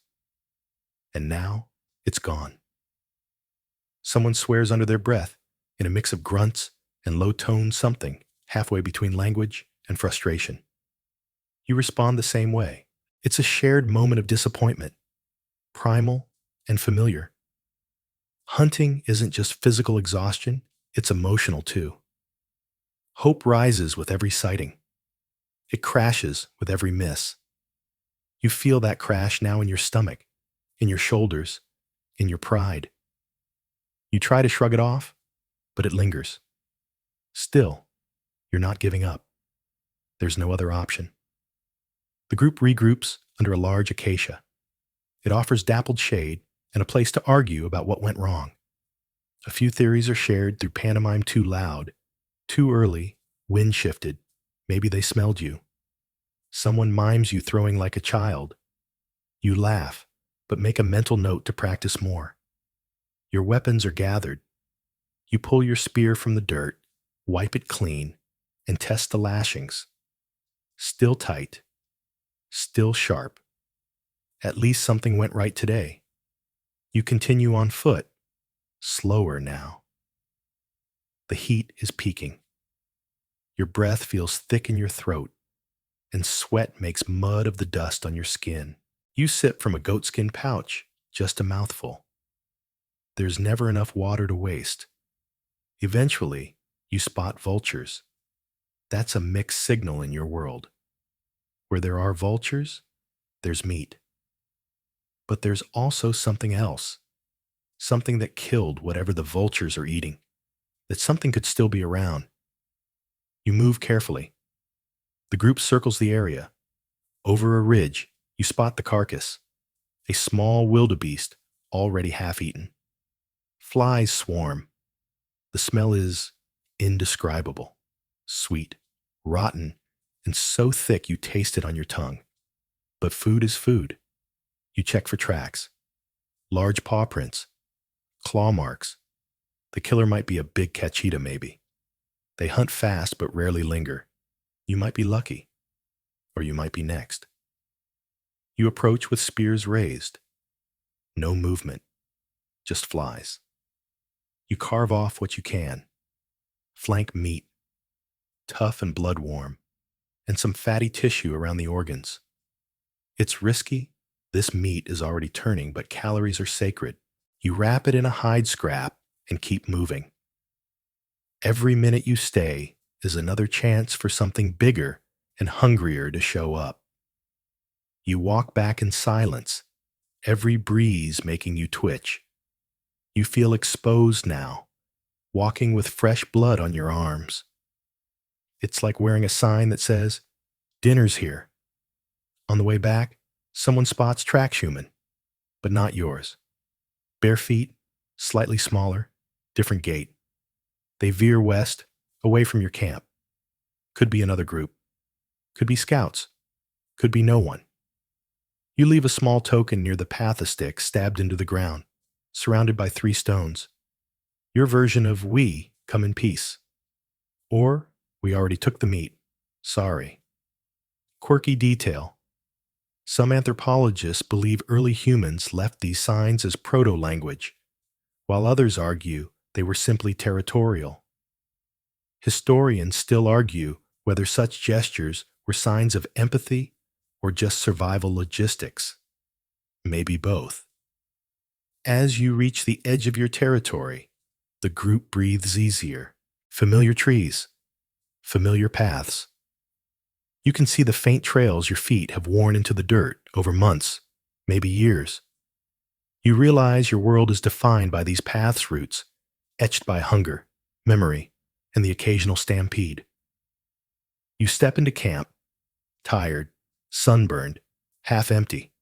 And now, it's gone. Someone swears under their breath in a mix of grunts and low-toned something halfway between language and frustration. You respond the same way. It's a shared moment of disappointment, primal and familiar. Hunting isn't just physical exhaustion, it's emotional too. Hope rises with every sighting. It crashes with every miss. You feel that crash now in your stomach, in your shoulders, in your pride. You try to shrug it off, but it lingers. Still, you're not giving up. There's no other option. The group regroups under a large acacia. It offers dappled shade and a place to argue about what went wrong. A few theories are shared through pantomime too loud, too early, wind shifted, maybe they smelled you. Someone mimes you throwing like a child. You laugh, but make a mental note to practice more. Your weapons are gathered. You pull your spear from the dirt, wipe it clean, and test the lashings. Still tight, still sharp. At least something went right today. You continue on foot, slower now. The heat is peaking. Your breath feels thick in your throat, and sweat makes mud of the dust on your skin. You sip from a goatskin pouch, just a mouthful. There's never enough water to waste. Eventually, you spot vultures. That's a mixed signal in your world. Where there are vultures, there's meat. But there's also something else. Something that killed whatever the vultures are eating. That something could still be around. You move carefully. The group circles the area. Over a ridge, you spot the carcass. A small wildebeest, already half-eaten. Flies swarm. The smell is indescribable. Sweet, rotten, and so thick you taste it on your tongue. But food is food. You check for tracks. Large paw prints. Claw marks. The killer might be a big cachita maybe. They hunt fast but rarely linger. You might be lucky. Or you might be next. You approach with spears raised. No movement. Just flies. You carve off what you can. Flank meat. Tough and blood warm. And some fatty tissue around the organs. It's risky. This meat is already turning, but calories are sacred. You wrap it in a hide scrap and keep moving. Every minute you stay is another chance for something bigger and hungrier to show up. You walk back in silence, every breeze making you twitch. You feel exposed now, walking with fresh blood on your arms. It's like wearing a sign that says, "Dinner's here." On the way back, someone spots tracks human, but not yours. Bare feet, slightly smaller, different gait. They veer west, away from your camp. Could be another group. Could be scouts. Could be no one. You leave a small token near the path a stick stabbed into the ground, surrounded by 3 stones. Your version of "we come in peace." Or, "we already took the meat. Sorry." Quirky detail. Some anthropologists believe early humans left these signs as proto-language, while others argue they were simply territorial. Historians still argue whether such gestures were signs of empathy or just survival logistics. Maybe both. As you reach the edge of your territory, the group breathes easier. Familiar trees, familiar paths. You can see the faint trails your feet have worn into the dirt over months, maybe years. You realize your world is defined by these paths' routes, etched by hunger, memory, and the occasional stampede. You step into camp, tired, sunburned, half empty.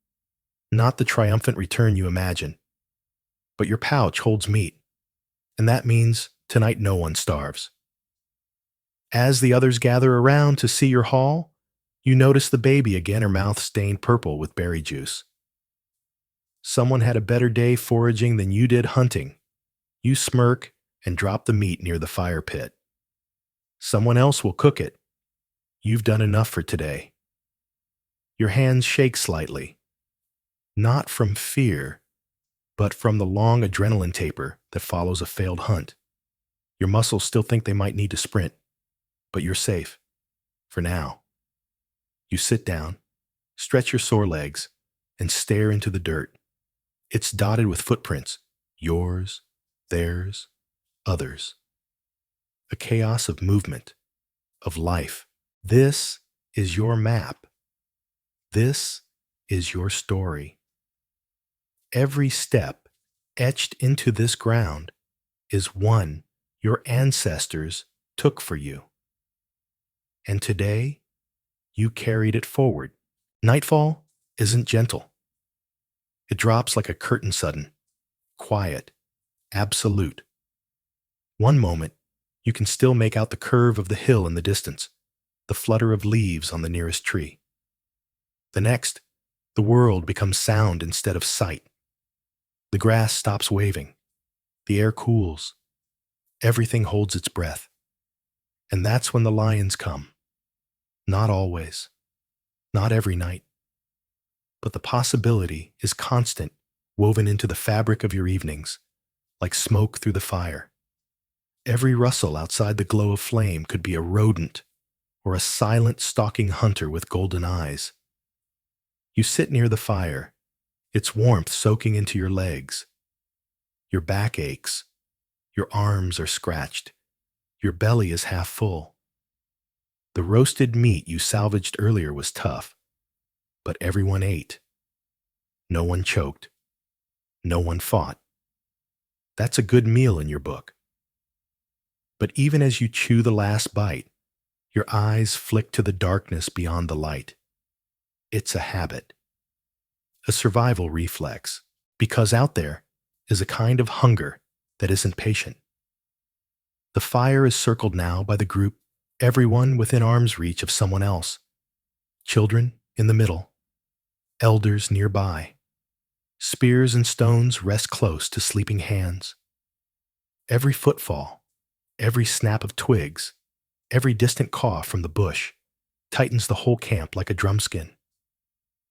Not the triumphant return you imagine. But your pouch holds meat, and that means tonight no one starves. As the others gather around to see your haul, you notice the baby again, her mouth stained purple with berry juice. Someone had a better day foraging than you did hunting. You smirk and drop the meat near the fire pit. Someone else will cook it. You've done enough for today. Your hands shake slightly, not from fear, but from the long adrenaline taper that follows a failed hunt. Your muscles still think they might need to sprint, but you're safe. For now. You sit down, stretch your sore legs, and stare into the dirt. It's dotted with footprints. Yours, theirs, others. A chaos of movement, of life. This is your map. This is your story. Every step etched into this ground is one your ancestors took for you. And today, you carried it forward. Nightfall isn't gentle. It drops like a curtain sudden, quiet, absolute. One moment, you can still make out the curve of the hill in the distance, the flutter of leaves on the nearest tree. The next, the world becomes sound instead of sight. The grass stops waving. The air cools. Everything holds its breath. And that's when the lions come. Not always. Not every night. But the possibility is constant, woven into the fabric of your evenings, like smoke through the fire. Every rustle outside the glow of flame could be a rodent or a silent, stalking hunter with golden eyes. You sit near the fire, its warmth soaking into your legs. Your back aches. Your arms are scratched. Your belly is half full. The roasted meat you salvaged earlier was tough, but everyone ate. No one choked. No one fought. That's a good meal in your book. But even as you chew the last bite, your eyes flick to the darkness beyond the light. It's a habit. A survival reflex, because out there is a kind of hunger that isn't patient. The fire is circled now by the group, everyone within arm's reach of someone else. Children in the middle, elders nearby. Spears and stones rest close to sleeping hands. Every footfall, every snap of twigs, every distant cough from the bush tightens the whole camp like a drumskin.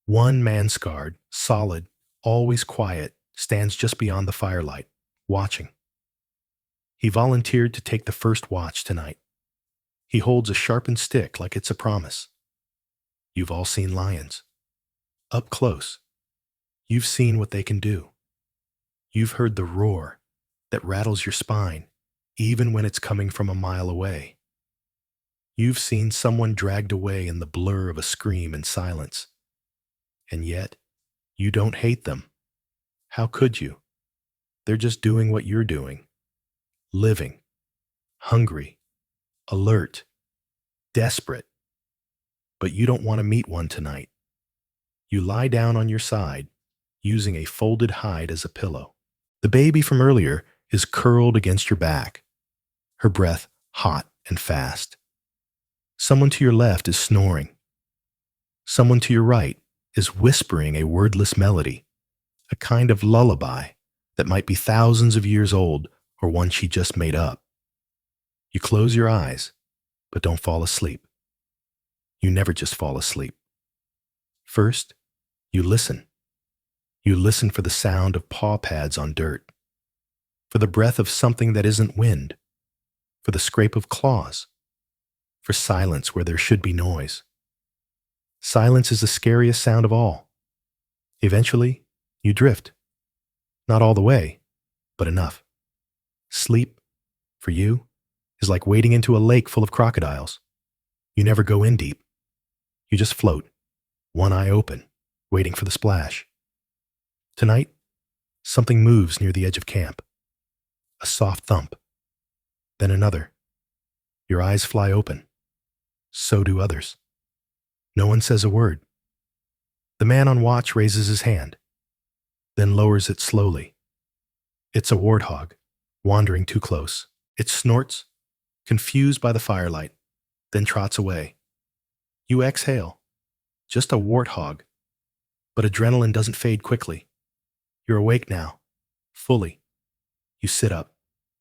One man scarred, solid, always quiet, stands just beyond the firelight, watching. He volunteered to take the first watch tonight. He holds a sharpened stick like it's a promise. You've all seen lions. Up close. You've seen what they can do. You've heard the roar that rattles your spine, even when it's coming from a mile away. You've seen someone dragged away in the blur of a scream and silence. And yet, you don't hate them. How could you? They're just doing what you're doing. Living. Hungry. Alert. Desperate. But you don't want to meet one tonight. You lie down on your side, using a folded hide as a pillow. The baby from earlier is curled against your back, her breath hot and fast. Someone to your left is snoring. Someone to your right is whispering a wordless melody, a kind of lullaby that might be thousands of years old or one she just made up. You close your eyes, but don't fall asleep. You never just fall asleep. First, You listen. You listen for the sound of paw pads on dirt, for the breath of something that isn't wind, for the scrape of claws, for silence where there should be noise. Silence is the scariest sound of all. Eventually, you drift. Not all the way, but enough. Sleep, for you, is like wading into a lake full of crocodiles. You never go in deep. You just float, one eye open, waiting for the splash. Tonight, something moves near the edge of camp. A soft thump. Then another. Your eyes fly open. So do others. No one says a word. The man on watch raises his hand, then lowers it slowly. It's a warthog, wandering too close. It snorts, confused by the firelight, then trots away. You exhale. Just a warthog. But adrenaline doesn't fade quickly. You're awake now, fully. You sit up,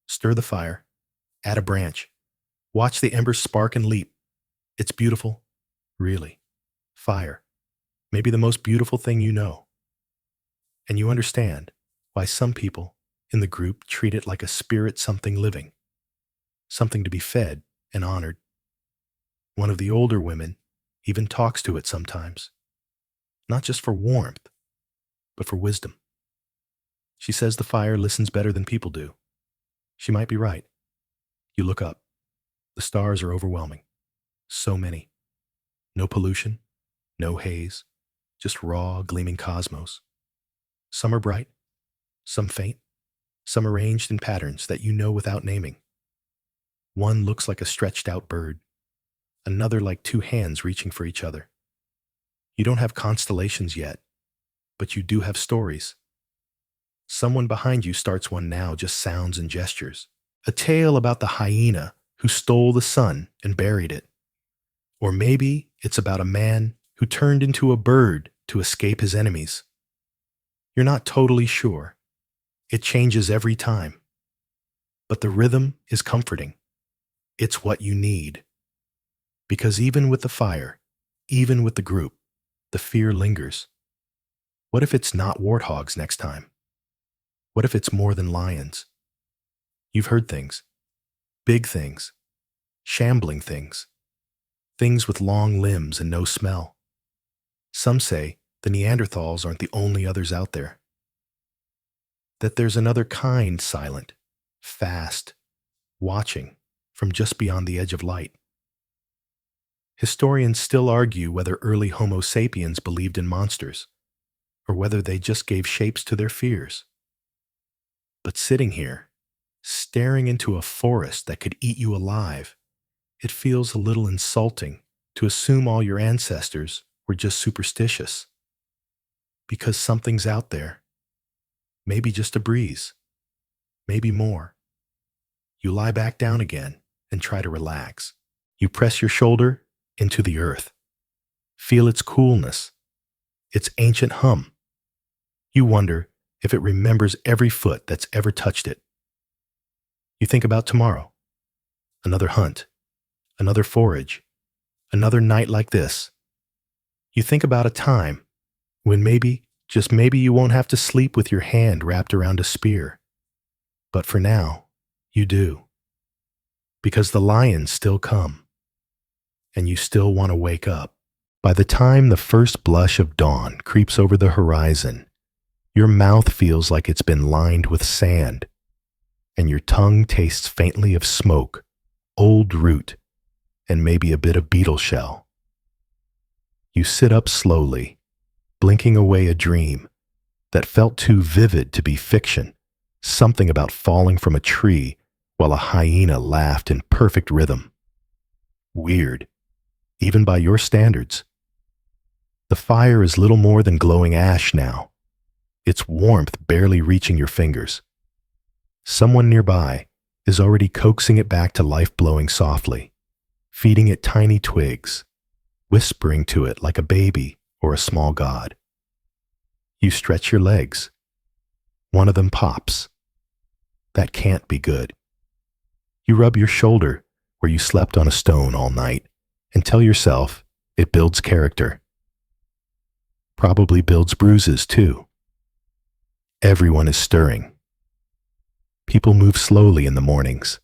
stir the fire, add a branch, watch the embers spark and leap. It's beautiful, really. Fire, maybe the most beautiful thing you know. And you understand why some people in the group treat it like a spirit, something living, something to be fed and honored. One of the older women even talks to it sometimes, not just for warmth, but for wisdom. She says the fire listens better than people do. She might be right. You look up. The stars are overwhelming. So many. No pollution, no haze, just raw, gleaming cosmos. Some are bright, some faint, some arranged in patterns that you know without naming. One looks like a stretched out bird, another like two hands reaching for each other. You don't have constellations yet, but you do have stories. Someone behind you starts one now, just sounds and gestures. A tale about the hyena who stole the sun and buried it. Or maybe it's about a man who turned into a bird to escape his enemies. You're not totally sure. It changes every time. But the rhythm is comforting. It's what you need. Because even with the fire, even with the group, the fear lingers. What if it's not warthogs next time? What if it's more than lions? You've heard things. Big things. Shambling things. Things with long limbs and no smell. Some say the Neanderthals aren't the only others out there. That there's another kind silent, fast, watching from just beyond the edge of light. Historians still argue whether early Homo sapiens believed in monsters, or whether they just gave shapes to their fears. But sitting here, staring into a forest that could eat you alive, it feels a little insulting to assume all your ancestors were just superstitious. Because something's out there. Maybe just a breeze. Maybe more. You lie back down again and try to relax. You press your shoulder into the earth. Feel its coolness, its ancient hum. You wonder if it remembers every foot that's ever touched it. You think about tomorrow. Another hunt. Another forage. Another night like this. You think about a time when maybe, just maybe, you won't have to sleep with your hand wrapped around a spear. But for now, you do. Because the lions still come. And you still want to wake up. By the time the first blush of dawn creeps over the horizon, your mouth feels like it's been lined with sand, and your tongue tastes faintly of smoke, old root, and maybe a bit of beetle shell. You sit up slowly, blinking away a dream that felt too vivid to be fiction, something about falling from a tree while a hyena laughed in perfect rhythm. Weird, even by your standards. The fire is little more than glowing ash now, its warmth barely reaching your fingers. Someone nearby is already coaxing it back to life, blowing softly, feeding it tiny twigs, whispering to it like a baby or a small god. You stretch your legs. One of them pops. That can't be good. You rub your shoulder where you slept on a stone all night and tell yourself it builds character. probably builds bruises too. Everyone is stirring. People move slowly in the mornings.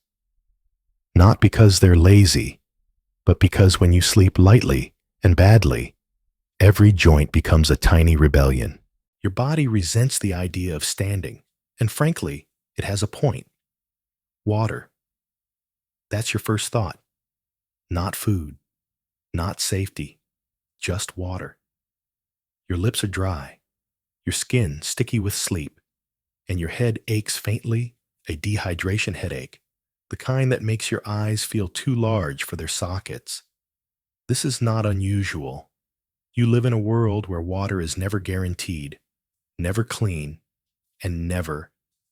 Not because they're lazy, but because when you sleep lightly and badly, every joint becomes a tiny rebellion. Your body resents the idea of standing, and frankly, it has a point. Water. That's your first thought. Not food, not safety, just water. Your lips are dry, your skin sticky with sleep, and your head aches faintly, a dehydration headache, the kind that makes your eyes feel too large for their sockets. This is not unusual. You live in a world where water is never guaranteed, never clean, and never,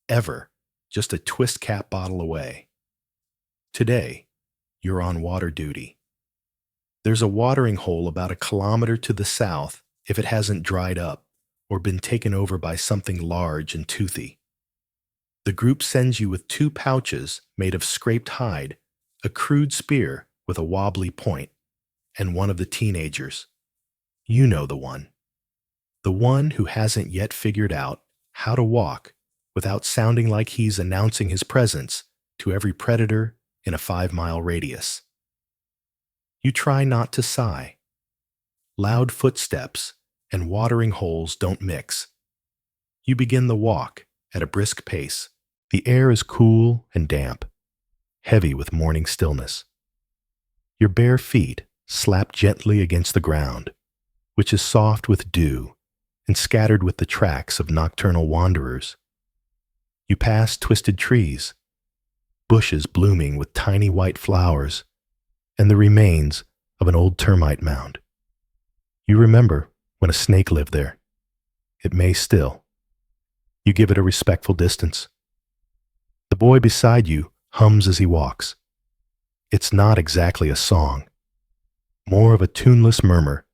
ever just a twist cap bottle away. Today, you're on water duty. There's a watering hole about a kilometer to the south if it hasn't dried up or been taken over by something large and toothy. The group sends you with 2 pouches made of scraped hide, a crude spear with a wobbly point, and one of the teenagers. You know the one. The one who hasn't yet figured out how to walk without sounding like he's announcing his presence to every predator in a 5-mile radius. You try not to sigh. Loud footsteps and watering holes don't mix. You begin the walk at a brisk pace. The air is cool and damp, heavy with morning stillness. Your bare feet slap gently against the ground, which is soft with dew and scattered with the tracks of nocturnal wanderers. You pass twisted trees, bushes blooming with tiny white flowers, and the remains of an old termite mound. You remember when a snake lived there. It may still. You give it a respectful distance. The boy beside you hums as he walks. It's not exactly a song, more of a tuneless murmur,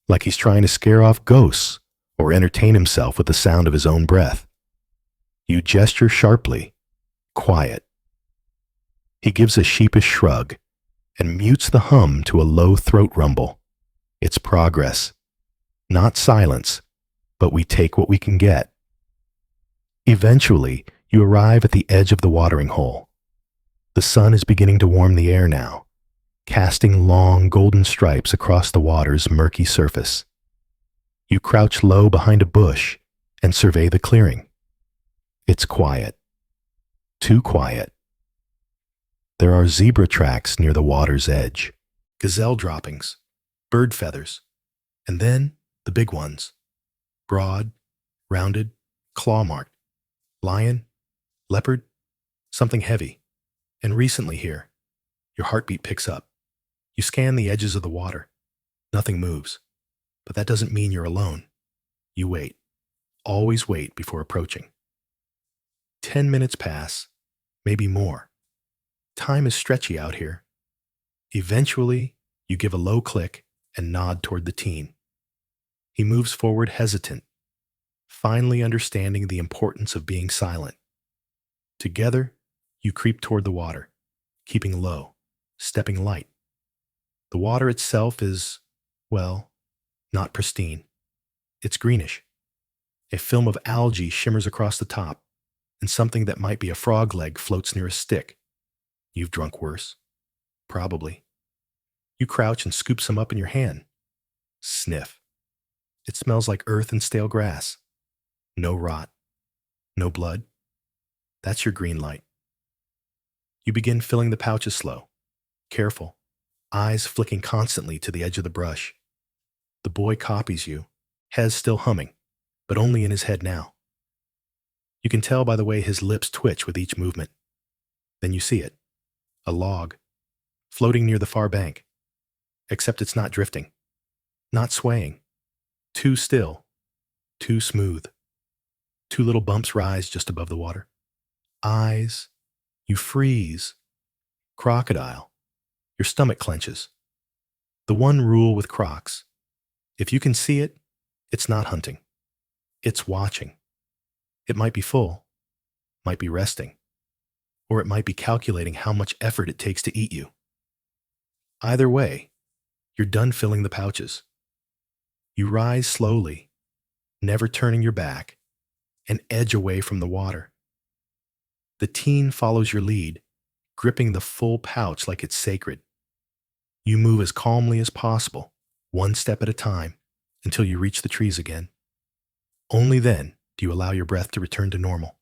like he's trying to scare off ghosts or entertain himself with the sound of his own breath. You gesture sharply, quiet. He gives a sheepish shrug and mutes the hum to a low throat rumble. It's progress, not silence, but we take what we can get. Eventually, you arrive at the edge of the watering hole. The sun is beginning to warm the air now, casting long golden stripes across the water's murky surface. You crouch low behind a bush and survey the clearing. It's quiet. Too quiet. There are zebra tracks near the water's edge, gazelle droppings, bird feathers, and then the big ones. Broad, rounded, claw-marked. Lion, leopard, something heavy. And recently here, your heartbeat picks up. You scan the edges of the water. Nothing moves. But that doesn't mean you're alone. You wait. Always wait before approaching. 10 minutes pass, maybe more. Time is stretchy out here. Eventually, you give a low click and nod toward the teen. He moves forward hesitant, finally understanding the importance of being silent. Together, you creep toward the water, keeping low, stepping light. The water itself is, well, not pristine. It's greenish. A film of algae shimmers across the top, and something that might be a frog leg floats near a stick. You've drunk worse. Probably. You crouch and scoop some up in your hand. Sniff. It smells like earth and stale grass. No rot. No blood. That's your green light. You begin filling the pouches slow. Careful. Eyes flicking constantly to the edge of the brush. The boy copies you, Hez still humming, but only in his head now. You can tell by the way his lips twitch with each movement. Then you see it. A log, floating near the far bank. Except it's not drifting. Not swaying. Too still. Too smooth. 2 little bumps rise just above the water. Eyes. You freeze. Crocodile. Your stomach clenches. The one rule with crocs. If you can see it, it's not hunting. It's watching. It might be full, might be resting, or it might be calculating how much effort it takes to eat you. Either way, you're done filling the pouches. You rise slowly, never turning your back, and edge away from the water. The teen follows your lead, gripping the full pouch like it's sacred. You move as calmly as possible, one step at a time, until you reach the trees again. Only then do you allow your breath to return to normal.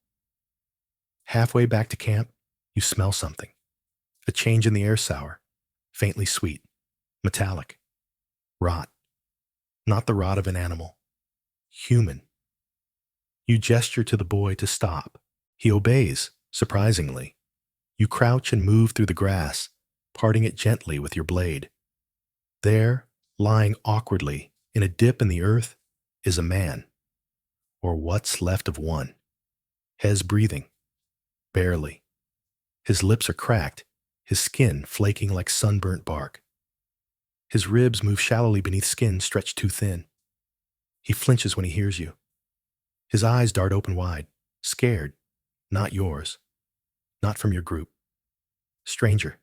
Halfway back to camp, you smell something. A change in the air sour, faintly sweet, metallic. Rot. Not the rot of an animal. Human. You gesture to the boy to stop. He obeys, surprisingly. You crouch and move through the grass, parting it gently with your blade. There, lying awkwardly in a dip in the earth, is a man. Or what's left of one. Hez breathing. Barely. His lips are cracked, his skin flaking like sunburnt bark. His ribs move shallowly beneath skin stretched too thin. He flinches when he hears you. His eyes dart open wide, scared, not yours, not from your group. Stranger.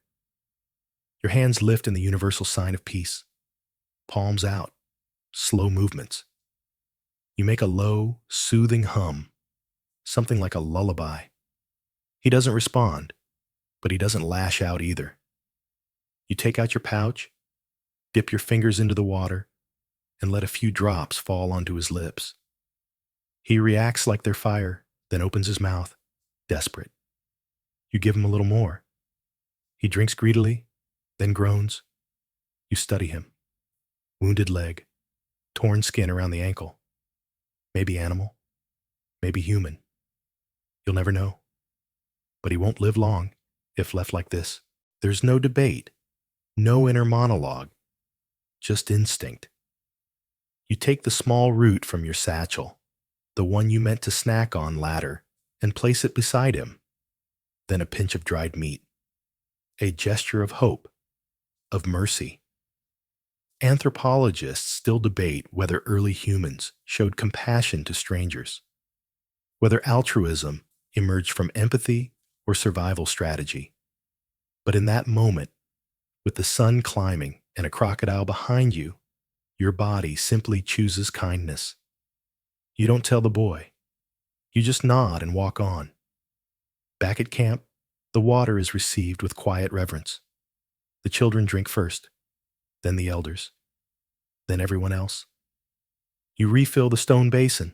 Your hands lift in the universal sign of peace. Palms out, slow movements. You make a low, soothing hum, something like a lullaby. He doesn't respond, but he doesn't lash out either. You take out your pouch, dip your fingers into the water, and let a few drops fall onto his lips. He reacts like they're fire, then opens his mouth, desperate. You give him a little more. He drinks greedily, then groans. You study him. Wounded leg, torn skin around the ankle. Maybe animal, maybe human. You'll never know. But he won't live long if left like this. There's no debate, no inner monologue, just instinct. You take the small root from your satchel, the one you meant to snack on later, and place it beside him. Then a pinch of dried meat. A gesture of hope, of mercy. Anthropologists still debate whether early humans showed compassion to strangers, whether altruism emerged from empathy or survival strategy. But in that moment, with the sun climbing and a crocodile behind you, your body simply chooses kindness. You don't tell the boy. You just nod and walk on. Back at camp, the water is received with quiet reverence. The children drink first, then the elders, then everyone else. You refill the stone basin,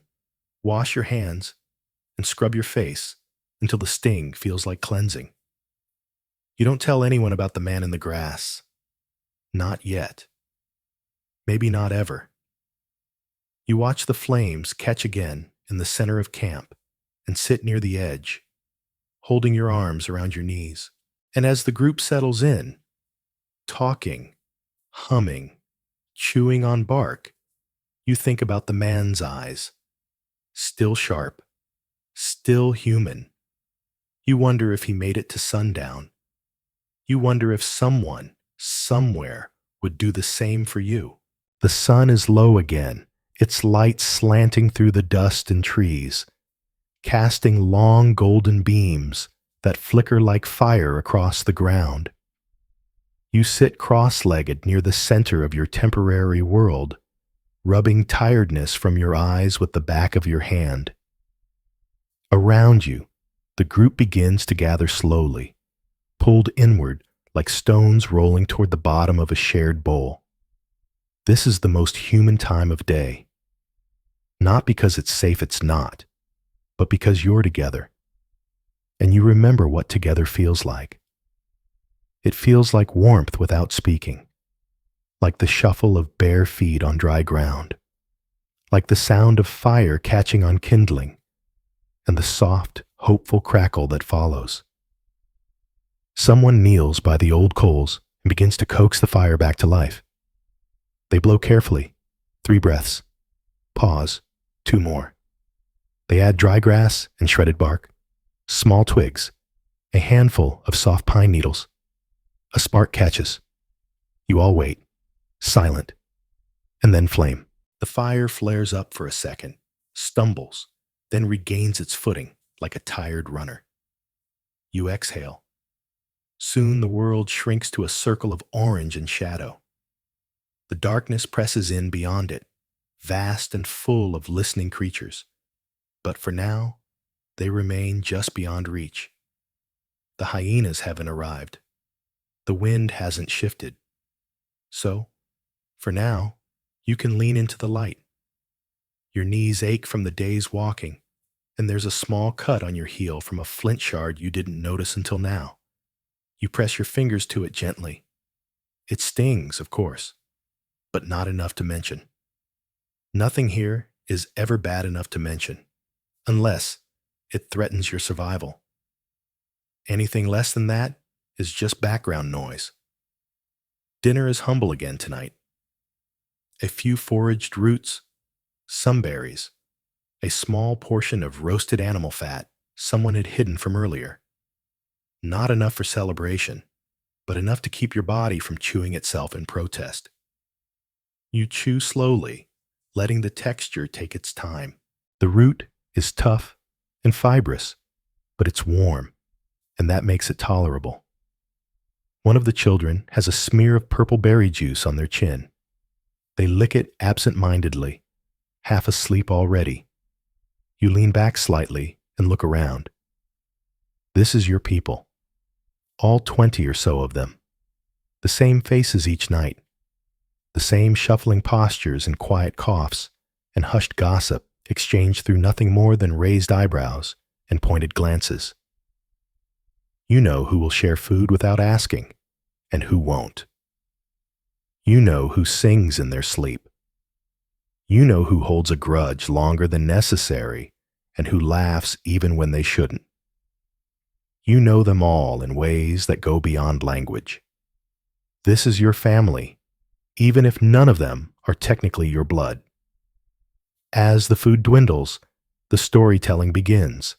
wash your hands, and scrub your face until the sting feels like cleansing. You don't tell anyone about the man in the grass. Not yet. Maybe not ever. You watch the flames catch again in the center of camp and sit near the edge, holding your arms around your knees. And as the group settles in, talking, humming, chewing on bark, you think about the man's eyes. Still sharp, still human. You wonder if he made it to sundown. You wonder if someone, somewhere, would do the same for you. The sun is low again, its light slanting through the dust and trees, casting long golden beams that flicker like fire across the ground. You sit cross-legged near the center of your temporary world, rubbing tiredness from your eyes with the back of your hand. Around you, the group begins to gather slowly, pulled inward like stones rolling toward the bottom of a shared bowl. This is the most human time of day. Not because it's safe, it's not, but because you're together. And you remember what together feels like. It feels like warmth without speaking, like the shuffle of bare feet on dry ground, like the sound of fire catching on kindling, and the soft, hopeful crackle that follows. Someone kneels by the old coals and begins to coax the fire back to life. They blow carefully, 3 breaths. Pause, 2 more. They add dry grass and shredded bark, small twigs, a handful of soft pine needles. A spark catches. You all wait, silent, and then flame. The fire flares up for a second, stumbles, then regains its footing like a tired runner. You exhale. Soon the world shrinks to a circle of orange and shadow. The darkness presses in beyond it, vast and full of listening creatures. But for now, they remain just beyond reach. The hyenas haven't arrived. The wind hasn't shifted. So, for now, you can lean into the light. Your knees ache from the day's walking, and there's a small cut on your heel from a flint shard you didn't notice until now. You press your fingers to it gently. It stings, of course, but not enough to mention. Nothing here is ever bad enough to mention, unless it threatens your survival. Anything less than that is just background noise. Dinner is humble again tonight. A few foraged roots, some berries, a small portion of roasted animal fat someone had hidden from earlier. Not enough for celebration, but enough to keep your body from chewing itself in protest. You chew slowly, letting the texture take its time. The root is tough and fibrous, but it's warm, and that makes it tolerable. One of the children has a smear of purple berry juice on their chin. They lick it absent-mindedly, half asleep already. You lean back slightly and look around. This is your people. All 20 or so of them. The same faces each night. The same shuffling postures and quiet coughs and hushed gossip exchanged through nothing more than raised eyebrows and pointed glances. You know who will share food without asking, and who won't. You know who sings in their sleep. You know who holds a grudge longer than necessary, and who laughs even when they shouldn't. You know them all in ways that go beyond language. This is your family, even if none of them are technically your blood. As the food dwindles, the storytelling begins.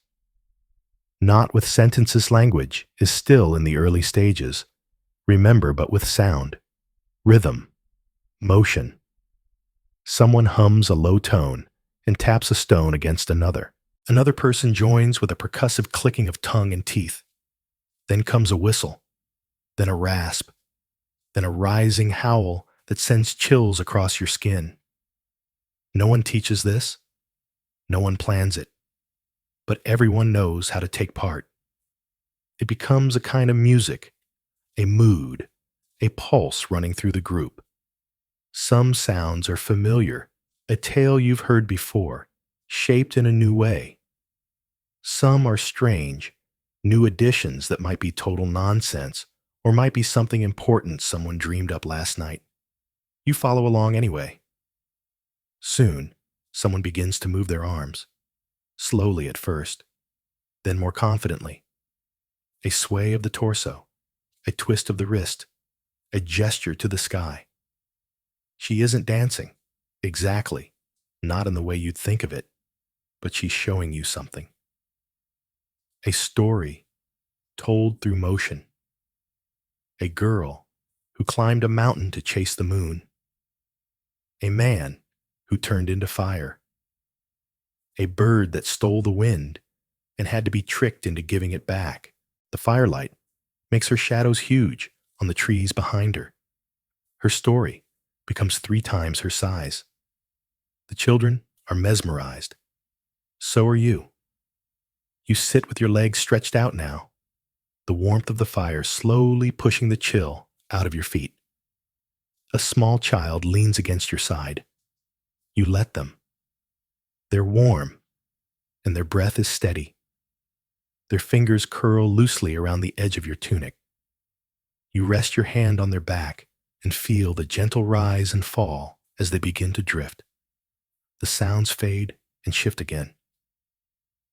Not with sentences language is still in the early stages, remember, but with sound, rhythm, motion. Someone hums a low tone and taps a stone against another. Another person joins with a percussive clicking of tongue and teeth. Then comes a whistle, then a rasp, then a rising howl that sends chills across your skin. No one teaches this. No one plans it. But everyone knows how to take part. It becomes a kind of music, a mood, a pulse running through the group. Some sounds are familiar, a tale you've heard before, shaped in a new way. Some are strange, new additions that might be total nonsense, or might be something important someone dreamed up last night. You follow along anyway. Soon, someone begins to move their arms, slowly at first, then more confidently. A sway of the torso, a twist of the wrist, a gesture to the sky. She isn't dancing, exactly, not in the way you'd think of it, but she's showing you something. A story told through motion. A girl who climbed a mountain to chase the moon. A man who turned into fire. A bird that stole the wind and had to be tricked into giving it back. The firelight makes her shadows huge on the trees behind her. Her story becomes 3 times her size. The children are mesmerized. So are you. You sit with your legs stretched out now, the warmth of the fire slowly pushing the chill out of your feet. A small child leans against your side. You let them. They're warm, and their breath is steady. Their fingers curl loosely around the edge of your tunic. You rest your hand on their back and feel the gentle rise and fall as they begin to drift. The sounds fade and shift again.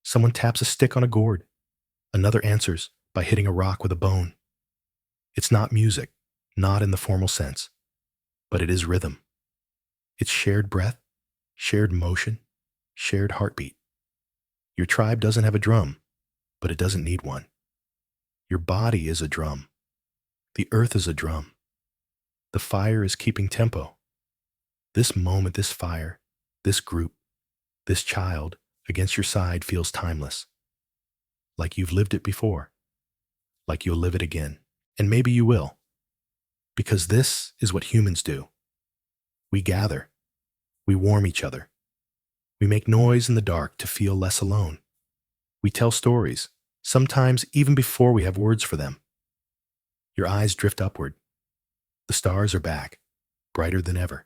Someone taps a stick on a gourd. Another answers by hitting a rock with a bone. It's not music, not in the formal sense, but it is rhythm. It's shared breath, shared motion, shared heartbeat. Your tribe doesn't have a drum, but it doesn't need one. Your body is a drum. The earth is a drum. The fire is keeping tempo. This moment, this fire, this group, this child against your side feels timeless. Like you've lived it before. Like you'll live it again. And maybe you will. Because this is what humans do. We gather. We warm each other. We make noise in the dark to feel less alone. We tell stories, sometimes even before we have words for them. Your eyes drift upward. The stars are back, brighter than ever.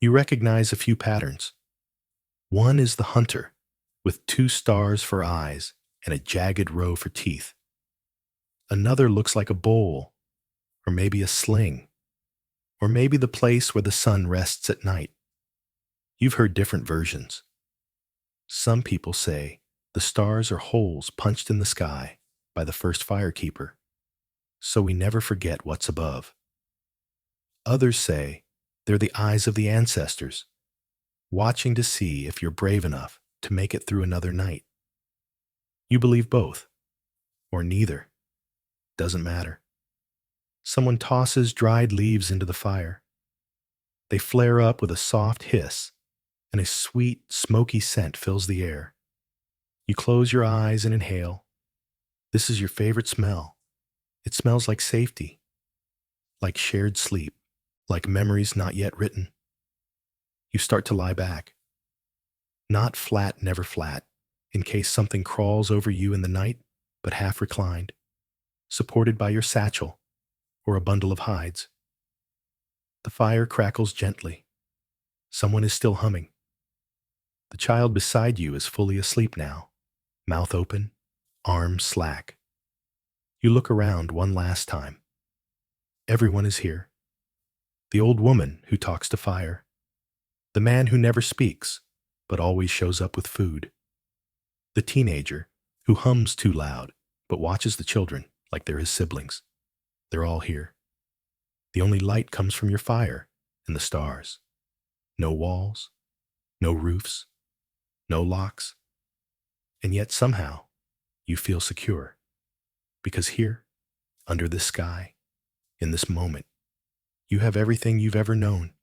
You recognize a few patterns. One is the hunter, with 2 stars for eyes and a jagged row for teeth. Another looks like a bowl, or maybe a sling, or maybe the place where the sun rests at night. You've heard different versions. Some people say the stars are holes punched in the sky by the first firekeeper, so we never forget what's above. Others say they're the eyes of the ancestors, watching to see if you're brave enough to make it through another night. You believe both, or neither. Doesn't matter. Someone tosses dried leaves into the fire. They flare up with a soft hiss, and a sweet, smoky scent fills the air. You close your eyes and inhale. This is your favorite smell. It smells like safety, like shared sleep, like memories not yet written. You start to lie back. Not flat, never flat, in case something crawls over you in the night, but half reclined, supported by your satchel or a bundle of hides. The fire crackles gently. Someone is still humming. The child beside you is fully asleep now, mouth open, arms slack. You look around one last time. Everyone is here. The old woman who talks to fire. The man who never speaks, but always shows up with food. The teenager who hums too loud, but watches the children like they're his siblings. They're all here. The only light comes from your fire and the stars. No walls, no roofs, no locks. And yet somehow you feel secure. Because here, under this sky, in this moment, you have everything you've ever known.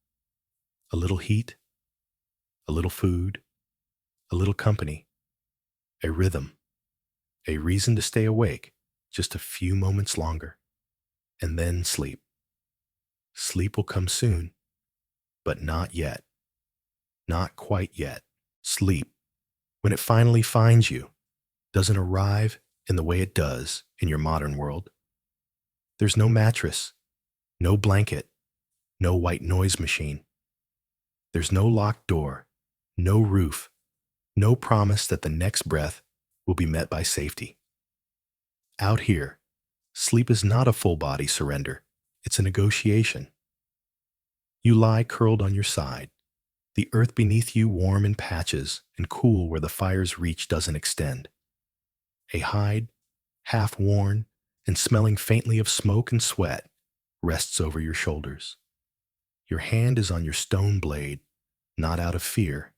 A little heat, a little food, a little company, a rhythm, a reason to stay awake just a few moments longer, and then sleep. Sleep will come soon, but not yet. Not quite yet. Sleep, when it finally finds you, doesn't arrive in the way it does in your modern world. There's no mattress, no blanket, no white noise machine. There's no locked door, no roof, no promise that the next breath will be met by safety. Out here, sleep is not a full body surrender. It's a negotiation. You lie curled on your side, the earth beneath you warm in patches and cool where the fire's reach doesn't extend. A hide, half worn and smelling faintly of smoke and sweat, rests over your shoulders. Your hand is on your stone blade, not out of fear,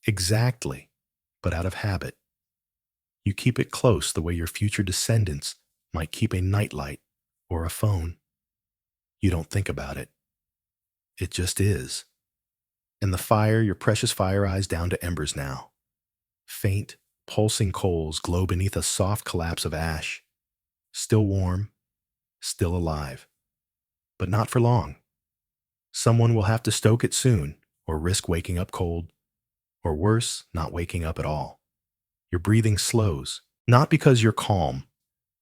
exactly, but out of habit. You keep it close the way your future descendants might keep a nightlight or a phone. You don't think about it. It just is. And the fire, your precious fire eyes down to embers now. Faint, pulsing coals glow beneath a soft collapse of ash. Still warm, still alive. But not for long. Someone will have to stoke it soon, or risk waking up cold. Or worse, not waking up at all. Your breathing slows, not because you're calm,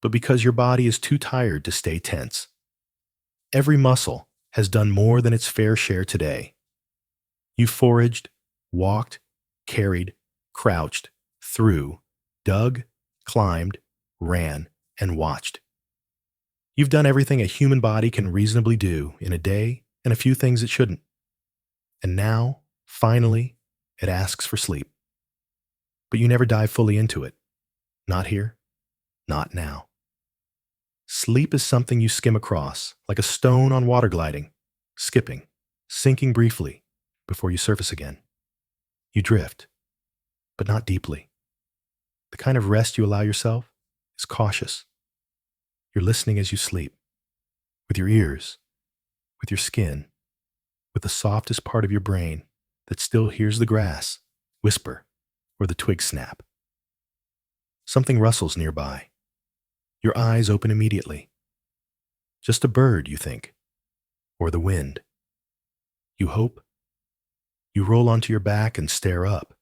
but because your body is too tired to stay tense. Every muscle has done more than its fair share today. You foraged, walked, carried, crouched, threw, dug, climbed, ran, and watched. You've done everything a human body can reasonably do in a day and a few things it shouldn't. And now, finally, it asks for sleep. But you never dive fully into it. Not here, not now. Sleep is something you skim across, like a stone on water gliding, skipping, sinking briefly, before you surface again. You drift, but not deeply. The kind of rest you allow yourself is cautious. You're listening as you sleep, with your ears, with your skin, with the softest part of your brain that still hears the grass whisper or the twig snap. Something rustles nearby. Your eyes open immediately. Just a bird, you think, or the wind. You hope, You roll onto your back and stare up.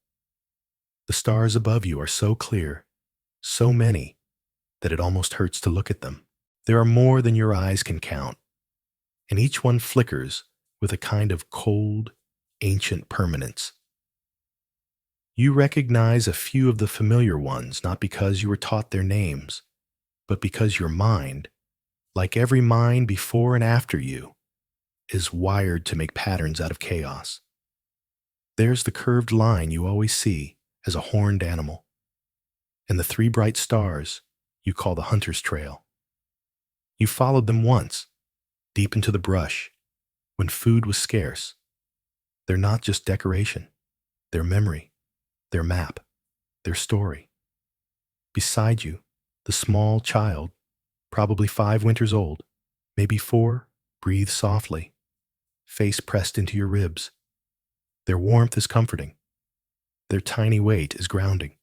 The stars above you are so clear, so many, that it almost hurts to look at them. There are more than your eyes can count, and each one flickers with a kind of cold, ancient permanence. You recognize a few of the familiar ones not because you were taught their names, but because your mind, like every mind before and after you, is wired to make patterns out of chaos. There's the curved line you always see as a horned animal, and the three bright stars you call the hunter's trail. You followed them once, deep into the brush, when food was scarce. They're not just decoration. They're memory, their map, their story. Beside you, the small child, probably 5 winters old, maybe 4, breathes softly, face pressed into your ribs. Their warmth is comforting. Their tiny weight is grounding.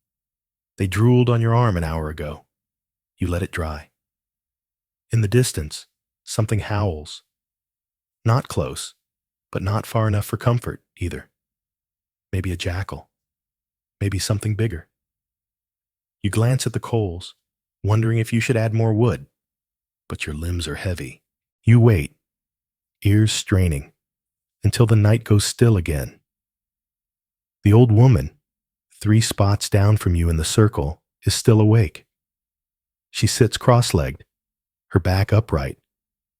They drooled on your arm an hour ago. You let it dry. In the distance, something howls. Not close, but not far enough for comfort either. Maybe a jackal. Maybe something bigger. You glance at the coals, wondering if you should add more wood, but your limbs are heavy. You wait, ears straining, until the night goes still again. The old woman, 3 spots down from you in the circle, is still awake. She sits cross-legged, her back upright,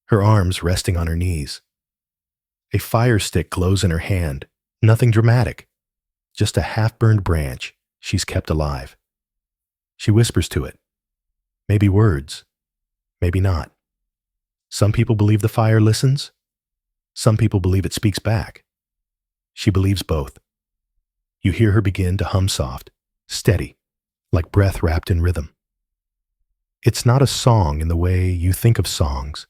her arms resting on her knees. A fire stick glows in her hand, nothing dramatic, just a half-burned branch she's kept alive. She whispers to it. Maybe words, maybe not. Some people believe the fire listens. Some people believe it speaks back. She believes both. You hear her begin to hum soft, steady, like breath wrapped in rhythm. It's not a song in the way you think of songs,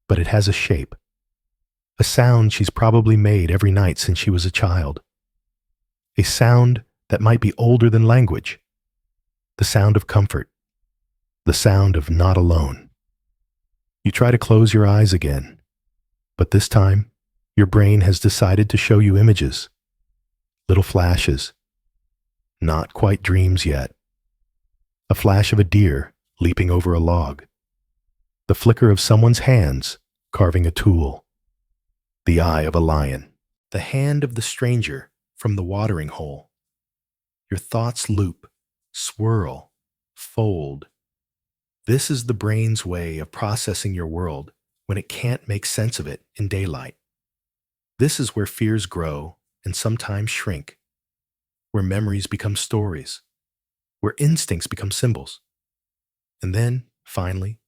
but it has a shape. A sound she's probably made every night since she was a child. A sound that might be older than language. The sound of comfort. The sound of not alone. You try to close your eyes again, but this time, your brain has decided to show you images. Little flashes. Not quite dreams yet. A flash of a deer leaping over a log. The flicker of someone's hands carving a tool. The eye of a lion. The hand of the stranger from the watering hole. Your thoughts loop, swirl, fold. This is the brain's way of processing your world when it can't make sense of it in daylight. This is where fears grow and sometimes shrink, where memories become stories, where instincts become symbols. And then, finally,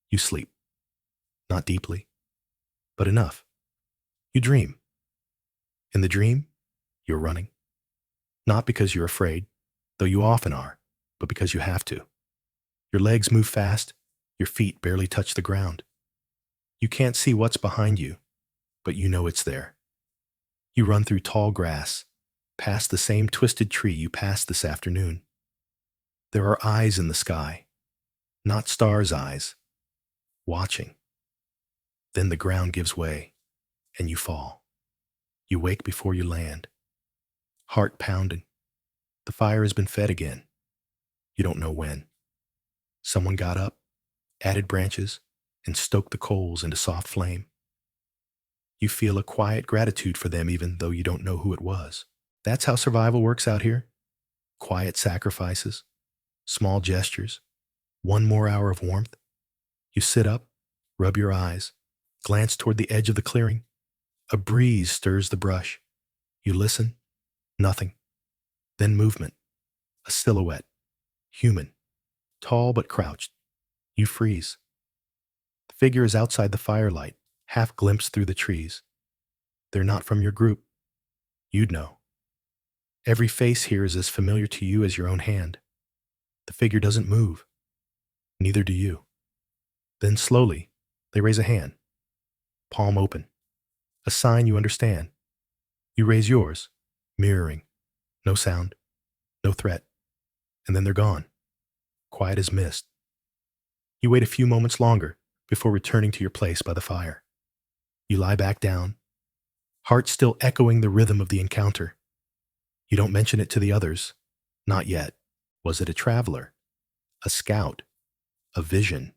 you sleep. Not deeply, but enough. You dream. In the dream, you're running. Not because you're afraid, though you often are, but because you have to. Your legs move fast, your feet barely touch the ground. You can't see what's behind you, but you know it's there. You run through tall grass, past the same twisted tree you passed this afternoon. There are eyes in the sky, not stars' eyes, watching. Then the ground gives way, and you fall. You wake before you land. Heart pounding. The fire has been fed again. You don't know when. Someone got up, added branches, and stoked the coals into soft flame. You feel a quiet gratitude for them even though you don't know who it was. That's how survival works out here. Quiet sacrifices, small gestures, 1 more hour of warmth. You sit up, rub your eyes, glance toward the edge of the clearing. A breeze stirs the brush. You listen, nothing. Then movement, a silhouette, human, tall but crouched. You freeze. The figure is outside the firelight, half glimpsed through the trees. They're not from your group. You'd know. Every face here is as familiar to you as your own hand. The figure doesn't move. Neither do you. Then slowly, they raise a hand, palm open, a sign you understand. You raise yours, mirroring. No sound, no threat. And then they're gone, quiet as mist. You wait a few moments longer before returning to your place by the fire. You lie back down, heart still echoing the rhythm of the encounter. You don't mention it to the others. Not yet. Was it a traveler? A scout? A vision?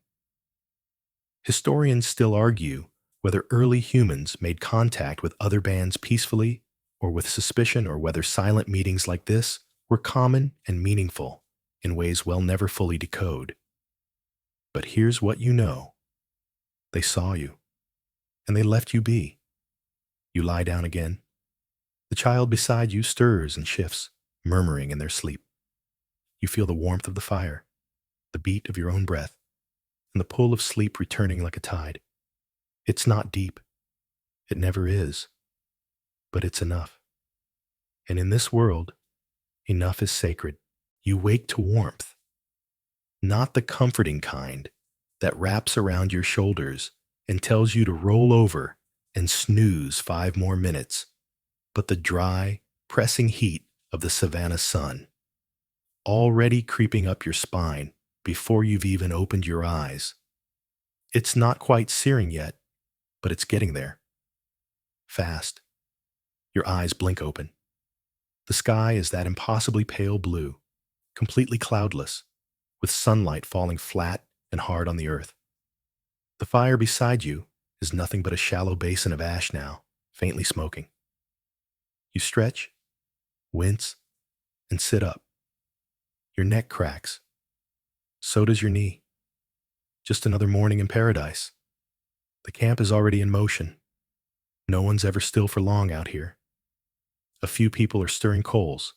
Historians still argue whether early humans made contact with other bands peacefully or with suspicion, or whether silent meetings like this were common and meaningful in ways we'll never fully decode. But here's what you know. They saw you, and they left you be. You lie down again. The child beside you stirs and shifts, murmuring in their sleep. You feel the warmth of the fire, the beat of your own breath, and the pull of sleep returning like a tide. It's not deep. It never is. But it's enough. And in this world, enough is sacred. You wake to warmth. Not the comforting kind that wraps around your shoulders and tells you to roll over and snooze 5 more minutes, but the dry, pressing heat of the savannah sun, already creeping up your spine before you've even opened your eyes. It's not quite searing yet, but it's getting there. Fast. Your eyes blink open. The sky is that impossibly pale blue, completely cloudless, with sunlight falling flat and hard on the earth. The fire beside you is nothing but a shallow basin of ash now, faintly smoking. You stretch, wince, and sit up. Your neck cracks. So does your knee. Just another morning in paradise. The camp is already in motion. No one's ever still for long out here. A few people are stirring coals,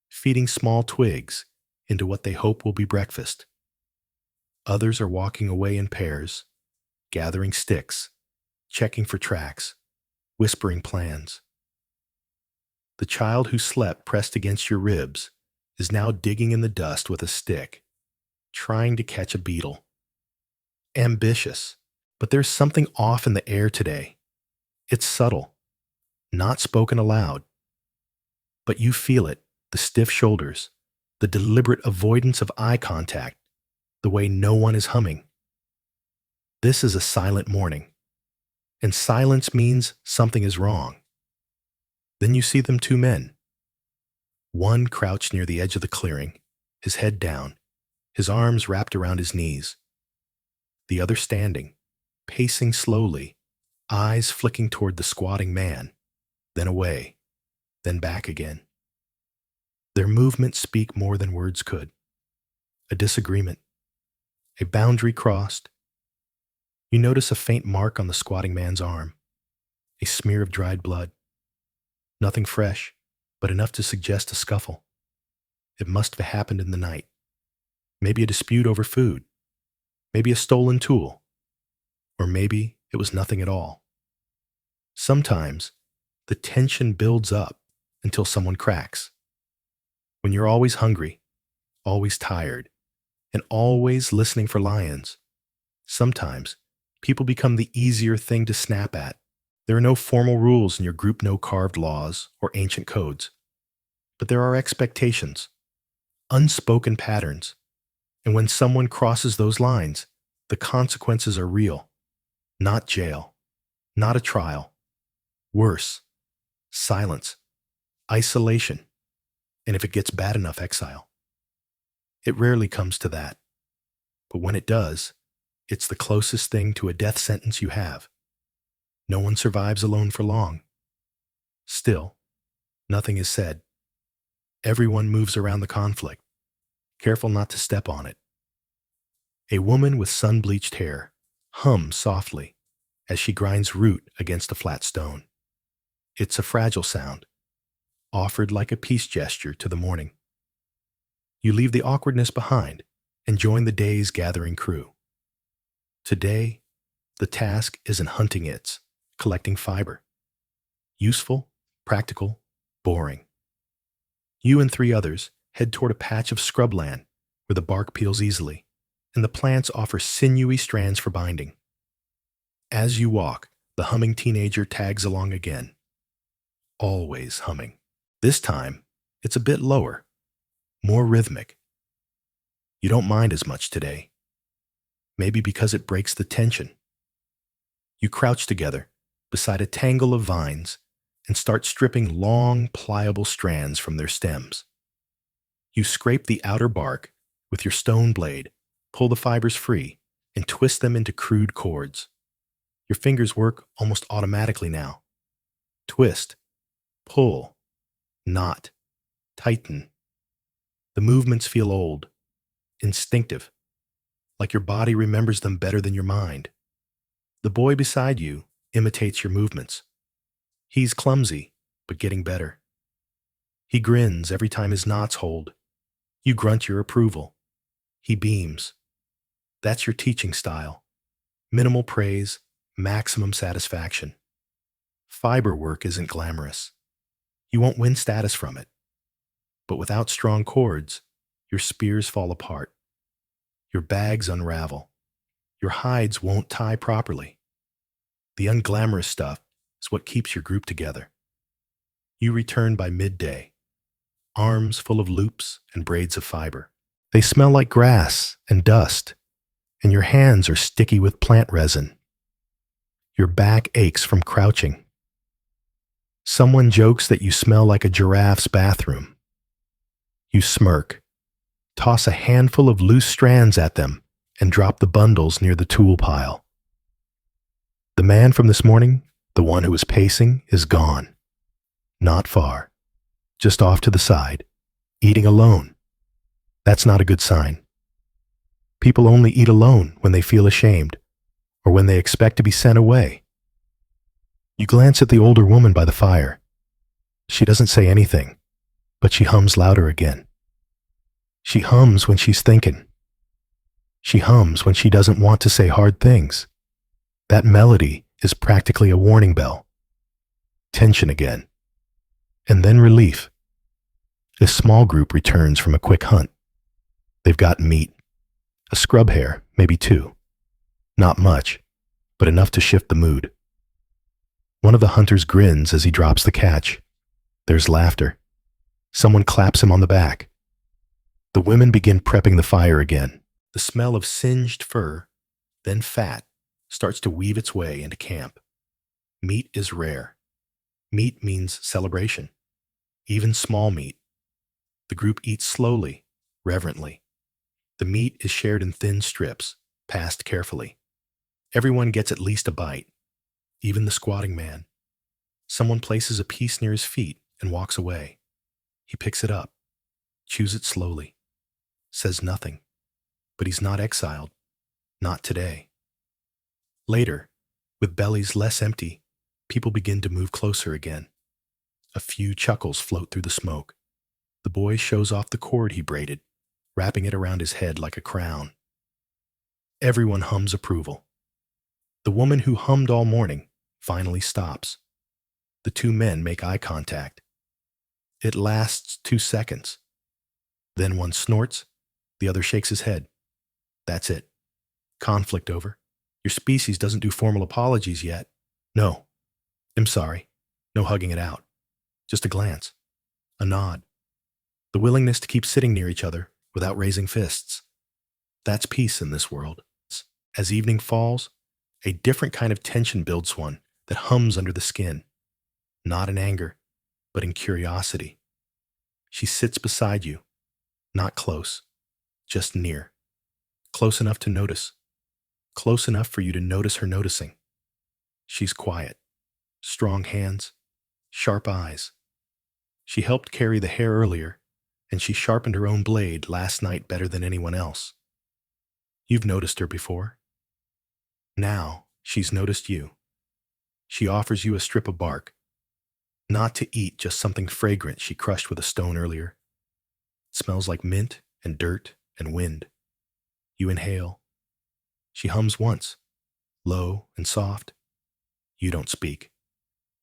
feeding small twigs into what they hope will be breakfast. Others are walking away in pairs, gathering sticks, checking for tracks, whispering plans. The child who slept pressed against your ribs is now digging in the dust with a stick, trying to catch a beetle. Ambitious, but there's something off in the air today. It's subtle, not spoken aloud. But you feel it, the stiff shoulders, the deliberate avoidance of eye contact, the way no one is humming. This is a silent morning, and silence means something is wrong. Then you see them 2 men. One crouched near the edge of the clearing, his head down, his arms wrapped around his knees. The other standing, pacing slowly, eyes flicking toward the squatting man, then away, then back again. Their movements speak more than words could. A disagreement, a boundary crossed. You notice a faint mark on the squatting man's arm, a smear of dried blood. Nothing fresh, but enough to suggest a scuffle. It must have happened in the night. Maybe a dispute over food, maybe a stolen tool, or maybe it was nothing at all. Sometimes the tension builds up until someone cracks. When you're always hungry, always tired, and always listening for lions, sometimes people become the easier thing to snap at. There are no formal rules in your group, no carved laws or ancient codes. But there are expectations, unspoken patterns, and when someone crosses those lines, the consequences are real. Not jail, not a trial. Worse, silence, isolation, and if it gets bad enough, exile. It rarely comes to that, but when it does, it's the closest thing to a death sentence you have. No one survives alone for long. Still, nothing is said. Everyone moves around the conflict, careful not to step on it. A woman with sun-bleached hair hums softly as she grinds root against a flat stone. It's a fragile sound, offered like a peace gesture to the morning. You leave the awkwardness behind and join the day's gathering crew. Today, the task isn't hunting, it's collecting fiber. Useful, practical, boring. You and 3 others head toward a patch of scrubland where the bark peels easily, and the plants offer sinewy strands for binding. As you walk, the humming teenager tags along again. Always humming. This time, it's a bit lower, more rhythmic. You don't mind as much today. Maybe because it breaks the tension. You crouch together beside a tangle of vines and start stripping long, pliable strands from their stems. You scrape the outer bark with your stone blade, pull the fibers free, and twist them into crude cords. Your fingers work almost automatically now. Twist, pull, knot, tighten. The movements feel old, instinctive, like your body remembers them better than your mind. The boy beside you imitates your movements. He's clumsy, but getting better. He grins every time his knots hold. You grunt your approval. He beams. That's your teaching style. Minimal praise, maximum satisfaction. Fiber work isn't glamorous. You won't win status from it. But without strong cords, your spears fall apart. Your bags unravel. Your hides won't tie properly. The unglamorous stuff is what keeps your group together. You return by midday, arms full of loops and braids of fiber. They smell like grass and dust, and your hands are sticky with plant resin. Your back aches from crouching. Someone jokes that you smell like a giraffe's bathroom. You smirk, toss a handful of loose strands at them, and drop the bundles near the tool pile. The man from this morning, the one who was pacing, is gone. Not far. Just off to the side, eating alone. That's not a good sign. People only eat alone when they feel ashamed, or when they expect to be sent away. You glance at the older woman by the fire. She doesn't say anything, but she hums louder again. She hums when she's thinking. She hums when she doesn't want to say hard things. That melody is practically a warning bell. Tension again. And then relief. This small group returns from a quick hunt. They've got meat. A scrub hare, maybe two. Not much, but enough to shift the mood. One of the hunters grins as he drops the catch. There's laughter. Someone claps him on the back. The women begin prepping the fire again. The smell of singed fur, then fat, starts to weave its way into camp. Meat is rare. Meat means celebration. Even small meat. The group eats slowly, reverently. The meat is shared in thin strips, passed carefully. Everyone gets at least a bite, even the squatting man. Someone places a piece near his feet and walks away. He picks it up, chews it slowly, says nothing. But he's not exiled. Not today. Later, with bellies less empty, people begin to move closer again. A few chuckles float through the smoke. The boy shows off the cord he braided, wrapping it around his head like a crown. Everyone hums approval. The woman who hummed all morning finally stops. The two men make eye contact. It lasts 2 seconds. Then one snorts, the other shakes his head. That's it. Conflict over. Your species doesn't do formal apologies yet. No. I'm sorry. No hugging it out. Just a glance. A nod. The willingness to keep sitting near each other without raising fists. That's peace in this world. As evening falls, a different kind of tension builds one that hums under the skin. Not in anger, but in curiosity. She sits beside you. Not close. Just near. Close enough to notice. Close enough for you to notice her noticing. She's quiet. Strong hands. Sharp eyes. She helped carry the hair earlier, and she sharpened her own blade last night better than anyone else. You've noticed her before. Now, she's noticed you. She offers you a strip of bark. Not to eat, just something fragrant she crushed with a stone earlier. It smells like mint and dirt and wind. You inhale. She hums once, low and soft. You don't speak.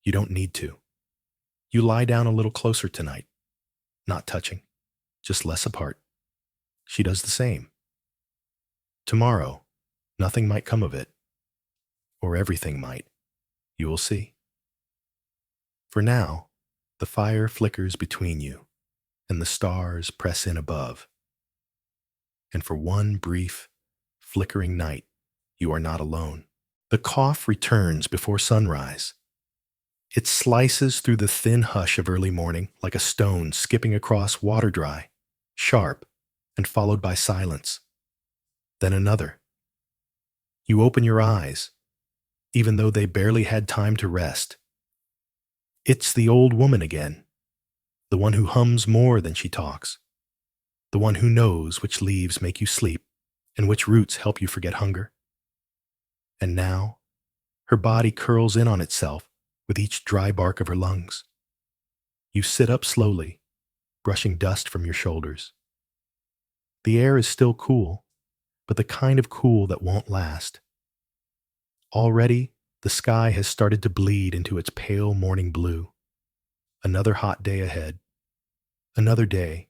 You don't need to. You lie down a little closer tonight. Not touching, just less apart. She does the same. Tomorrow, nothing might come of it. Or everything might. You will see. For now, the fire flickers between you, and the stars press in above. And for one brief, flickering night, you are not alone. The cough returns before sunrise. It slices through the thin hush of early morning like a stone skipping across water dry, sharp, and followed by silence. Then another. You open your eyes, even though they barely had time to rest. It's the old woman again, the one who hums more than she talks, the one who knows which leaves make you sleep and which roots help you forget hunger. And now, her body curls in on itself with each dry bark of her lungs. You sit up slowly, brushing dust from your shoulders. The air is still cool, but the kind of cool that won't last. Already, the sky has started to bleed into its pale morning blue. Another hot day ahead. Another day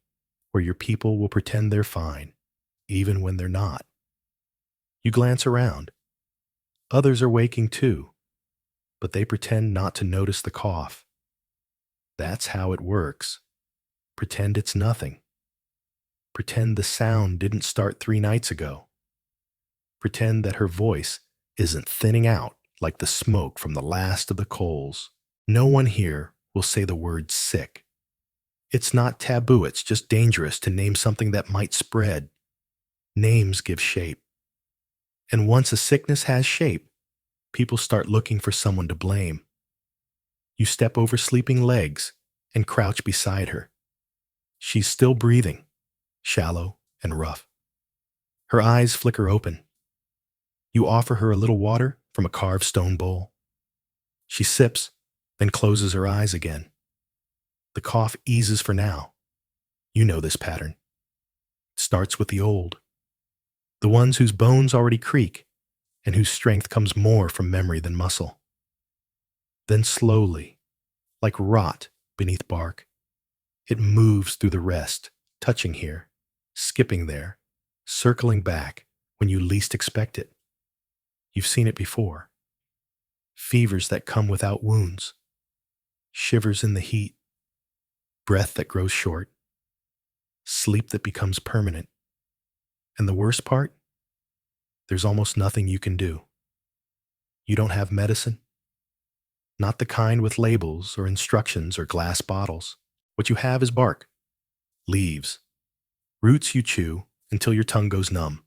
where your people will pretend they're fine, even when they're not. You glance around. Others are waking too, but they pretend not to notice the cough. That's how it works. Pretend it's nothing. Pretend the sound didn't start 3 nights ago. Pretend that her voice isn't thinning out like the smoke from the last of the coals. No one here will say the word sick. It's not taboo, it's just dangerous to name something that might spread. Names give shape. And once a sickness has shape, people start looking for someone to blame. You step over sleeping legs and crouch beside her. She's still breathing, shallow and rough. Her eyes flicker open. You offer her a little water from a carved stone bowl. She sips, then closes her eyes again. The cough eases for now. You know this pattern. It starts with the old, the ones whose bones already creak and whose strength comes more from memory than muscle. Then slowly, like rot beneath bark, it moves through the rest, touching here, skipping there, circling back when you least expect it. You've seen it before. Fevers that come without wounds, shivers in the heat, breath that grows short, sleep that becomes permanent. And the worst part? There's almost nothing you can do. You don't have medicine. Not the kind with labels or instructions or glass bottles. What you have is bark, leaves, roots you chew until your tongue goes numb,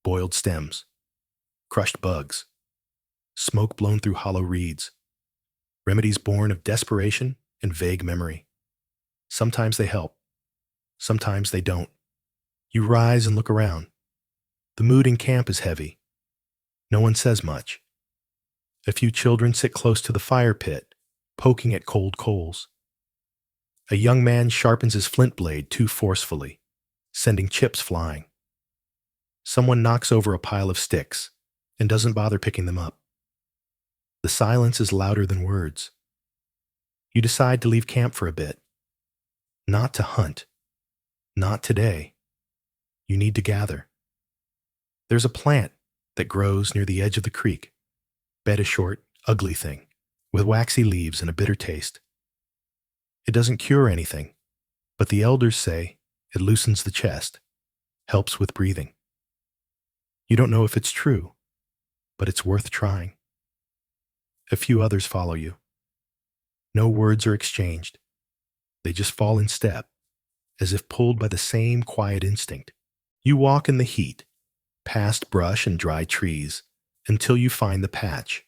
boiled stems, crushed bugs, smoke blown through hollow reeds, remedies born of desperation and vague memory. Sometimes they help, sometimes they don't. You rise and look around. The mood in camp is heavy. No one says much. A few children sit close to the fire pit, poking at cold coals. A young man sharpens his flint blade too forcefully, sending chips flying. Someone knocks over a pile of sticks and doesn't bother picking them up. The silence is louder than words. You decide to leave camp for a bit. Not to hunt. Not today. You need to gather. There's a plant that grows near the edge of the creek. Bed a short, ugly thing, with waxy leaves and a bitter taste. It doesn't cure anything, but the elders say it loosens the chest, helps with breathing. You don't know if it's true, but it's worth trying. A few others follow you. No words are exchanged. They just fall in step, as if pulled by the same quiet instinct. You walk in the heat, past brush and dry trees, until you find the patch.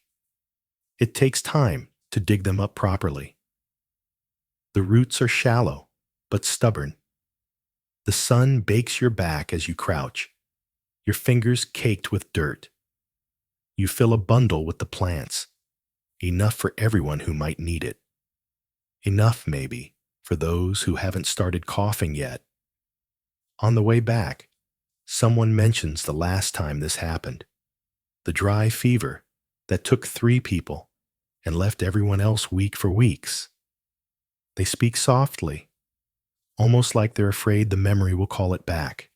It takes time to dig them up properly. The roots are shallow, but stubborn. The sun bakes your back as you crouch, your fingers caked with dirt. You fill a bundle with the plants, enough for everyone who might need it. Enough, maybe, for those who haven't started coughing yet. On the way back, someone mentions the last time this happened, the dry fever that took 3 people and left everyone else weak for weeks. They speak softly, almost like they're afraid the memory will call it back.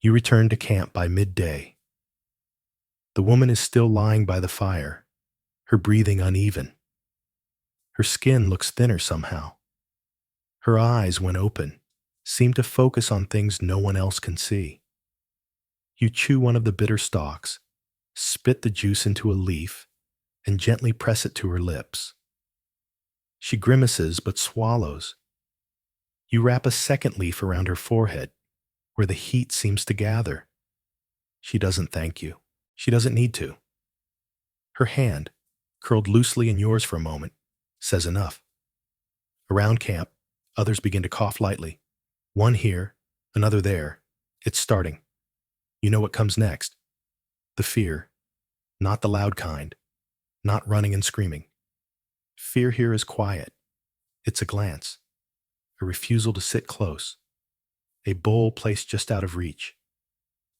You return to camp by midday. The woman is still lying by the fire, her breathing uneven. Her skin looks thinner somehow. Her eyes, when open, seem to focus on things no one else can see. You chew one of the bitter stalks, spit the juice into a leaf, and gently press it to her lips. She grimaces but swallows. You wrap a second leaf around her forehead, where the heat seems to gather. She doesn't thank you. She doesn't need to. Her hand, curled loosely in yours for a moment, says enough. Around camp, others begin to cough lightly. One here, another there. It's starting. You know what comes next. The fear, not the loud kind, not running and screaming. Fear here is quiet. It's a glance, a refusal to sit close, a bowl placed just out of reach,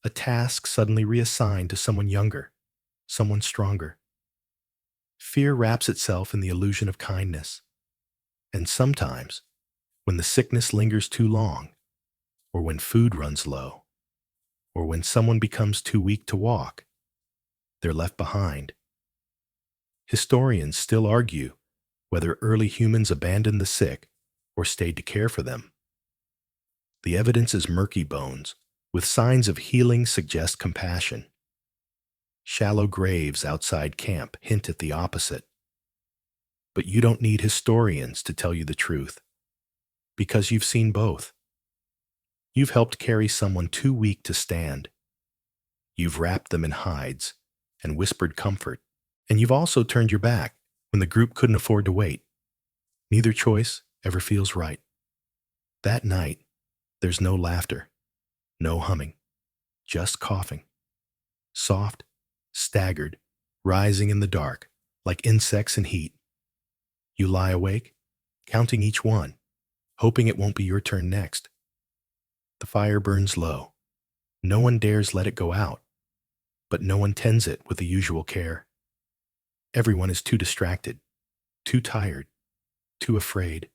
a task suddenly reassigned to someone younger, someone stronger. Fear wraps itself in the illusion of kindness. And sometimes, when the sickness lingers too long, or when food runs low, or when someone becomes too weak to walk, they're left behind. Historians still argue whether early humans abandoned the sick or stayed to care for them. The evidence is murky bones, with signs of healing suggest compassion. Shallow graves outside camp hint at the opposite. But you don't need historians to tell you the truth, because you've seen both. You've helped carry someone too weak to stand. You've wrapped them in hides and whispered comfort, and you've also turned your back when the group couldn't afford to wait. Neither choice ever feels right. That night, there's no laughter, no humming, just coughing. Soft, staggered, rising in the dark, like insects in heat. You lie awake, counting each one, hoping it won't be your turn next. The fire burns low. No one dares let it go out, but no one tends it with the usual care. Everyone is too distracted, too tired, too afraid.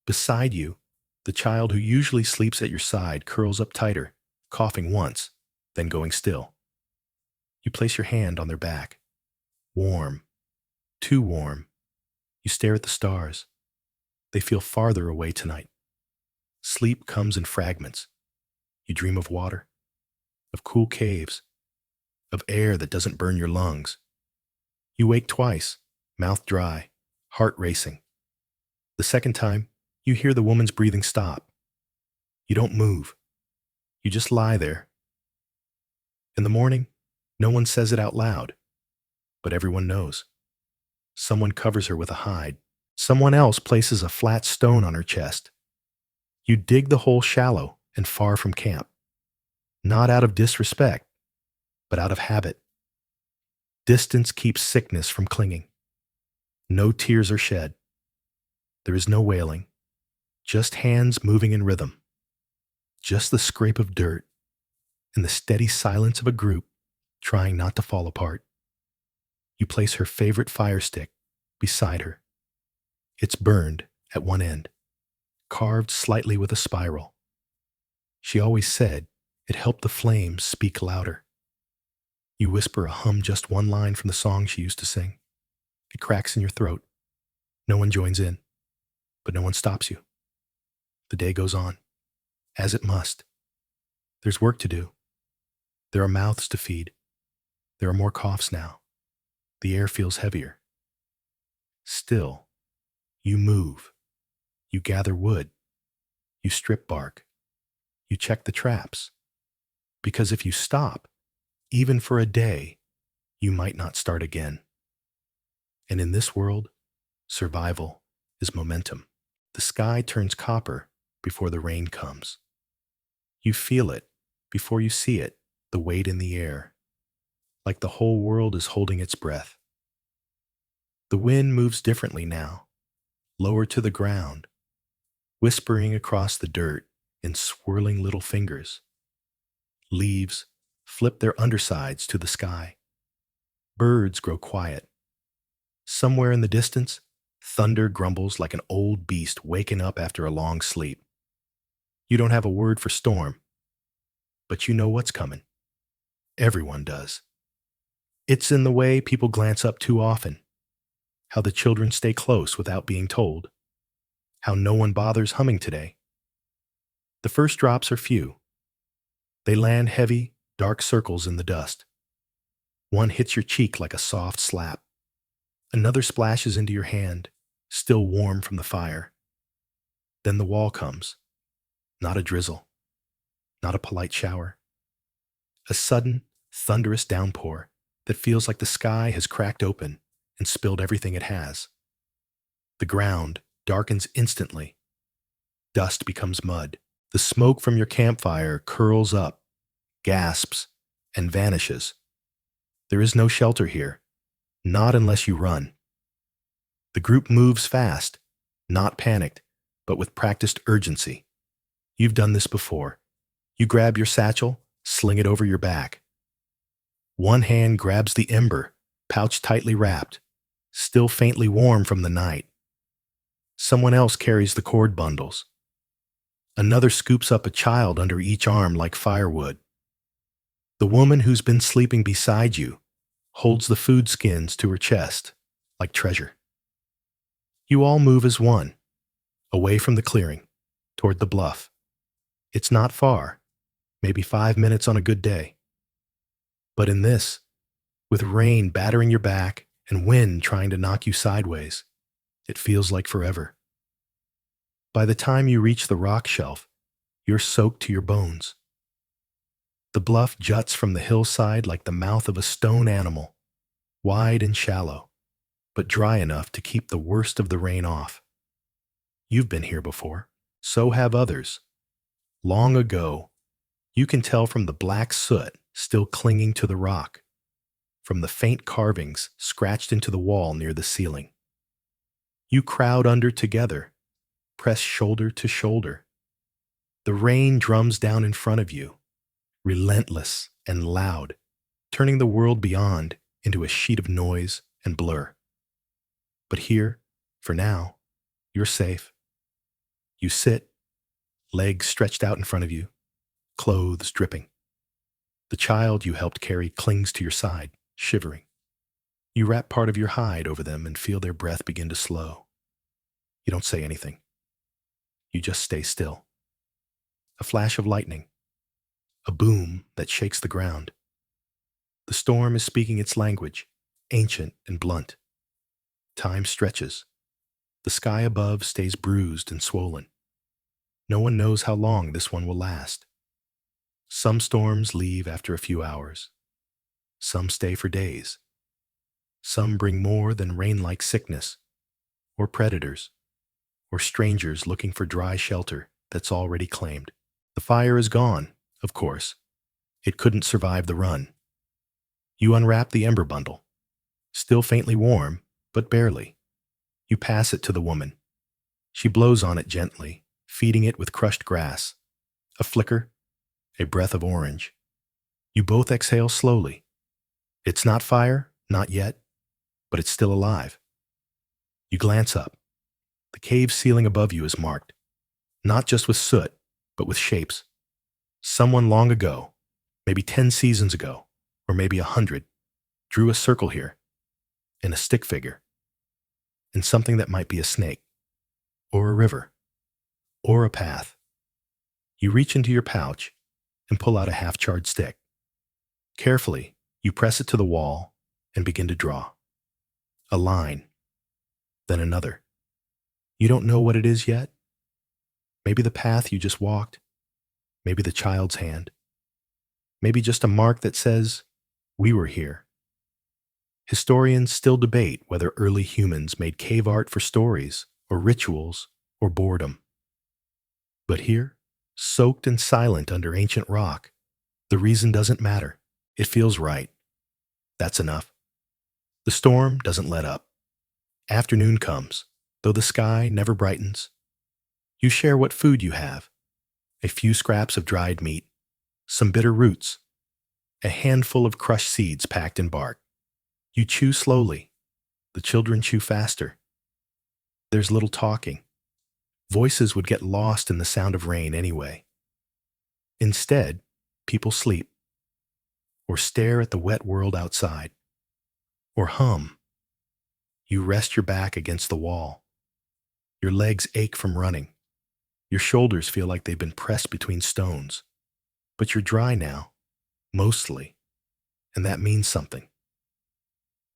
Beside you, the child who usually sleeps at your side curls up tighter, coughing once, then going still. You place your hand on their back. Warm, too warm. You stare at the stars. They feel farther away tonight. Sleep comes in fragments. You dream of water, of cool caves, of air that doesn't burn your lungs. You wake twice, mouth dry, heart racing. The second time, you hear the woman's breathing stop. You don't move. You just lie there. In the morning, no one says it out loud, but everyone knows. Someone covers her with a hide. Someone else places a flat stone on her chest. You dig the hole shallow and far from camp, not out of disrespect, but out of habit. Distance keeps sickness from clinging. No tears are shed. There is no wailing, just hands moving in rhythm, just the scrape of dirt and the steady silence of a group trying not to fall apart. You place her favorite fire stick beside her. It's burned at one end, carved slightly with a spiral. She always said it helped the flames speak louder. You whisper a hum just one line from the song she used to sing. It cracks in your throat. No one joins in, but no one stops you. The day goes on, as it must. There's work to do. There are mouths to feed. There are more coughs now. The air feels heavier. Still, you move. You gather wood. You strip bark. You check the traps. Because if you stop, even for a day, you might not start again. And in this world, survival is momentum. The sky turns copper before the rain comes. You feel it before you see it, the weight in the air, like the whole world is holding its breath. The wind moves differently now, lower to the ground, whispering across the dirt in swirling little fingers. Leaves flip their undersides to the sky. Birds grow quiet. Somewhere in the distance, thunder grumbles like an old beast waking up after a long sleep. You don't have a word for storm, but you know what's coming. Everyone does. It's in the way people glance up too often, how the children stay close without being told, how no one bothers humming today. The first drops are few. They land heavy, dark circles in the dust. One hits your cheek like a soft slap. Another splashes into your hand, still warm from the fire. Then the wall comes. Not a drizzle, not a polite shower. A sudden, thunderous downpour that feels like the sky has cracked open and spilled everything it has. The ground darkens instantly. Dust becomes mud. The smoke from your campfire curls up, gasps, and vanishes. There is no shelter here, not unless you run. The group moves fast, not panicked, but with practiced urgency. You've done this before. You grab your satchel, sling it over your back. One hand grabs the ember, pouch tightly wrapped, still faintly warm from the night. Someone else carries the cord bundles. Another scoops up a child under each arm like firewood. The woman who's been sleeping beside you holds the food skins to her chest like treasure. You all move as one, away from the clearing, toward the bluff. It's not far, maybe 5 minutes on a good day. But in this, with rain battering your back and wind trying to knock you sideways, it feels like forever. By the time you reach the rock shelf, you're soaked to your bones. The bluff juts from the hillside like the mouth of a stone animal, wide and shallow, but dry enough to keep the worst of the rain off. You've been here before, so have others. Long ago, you can tell from the black soot still clinging to the rock, from the faint carvings scratched into the wall near the ceiling. You crowd under together, press shoulder to shoulder. The rain drums down in front of you, relentless and loud, turning the world beyond into a sheet of noise and blur. But here, for now, you're safe. You sit, legs stretched out in front of you, clothes dripping. The child you helped carry clings to your side, shivering. You wrap part of your hide over them and feel their breath begin to slow. You don't say anything. You just stay still. A flash of lightning. A boom that shakes the ground. The storm is speaking its language, ancient and blunt. Time stretches. The sky above stays bruised and swollen. No one knows how long this one will last. Some storms leave after a few hours. Some stay for days. Some bring more than rain-like sickness, or predators, or strangers looking for dry shelter that's already claimed. The fire is gone, of course. It couldn't survive the run. You unwrap the ember bundle. Still faintly warm, but barely. You pass it to the woman. She blows on it gently, feeding it with crushed grass. A flicker, a breath of orange. You both exhale slowly. It's not fire, not yet, but it's still alive. You glance up. The cave ceiling above you is marked, not just with soot, but with shapes. Someone long ago, maybe 10 seasons ago, or maybe 100, drew a circle here, and a stick figure, and something that might be a snake, or a river, or a path. You reach into your pouch and pull out a half-charred stick. Carefully, you press it to the wall and begin to draw. A line, then another. You don't know what it is yet. Maybe the path you just walked, maybe the child's hand, maybe just a mark that says, "We were here." Historians still debate whether early humans made cave art for stories, or rituals, or boredom. But here, soaked and silent under ancient rock, the reason doesn't matter. It feels right. That's enough. The storm doesn't let up. Afternoon comes, though the sky never brightens. You share what food you have. A few scraps of dried meat, some bitter roots, a handful of crushed seeds packed in bark. You chew slowly. The children chew faster. There's little talking. Voices would get lost in the sound of rain anyway. Instead, people sleep, or stare at the wet world outside, or hum. You rest your back against the wall. Your legs ache from running. Your shoulders feel like they've been pressed between stones. But you're dry now, mostly, and that means something.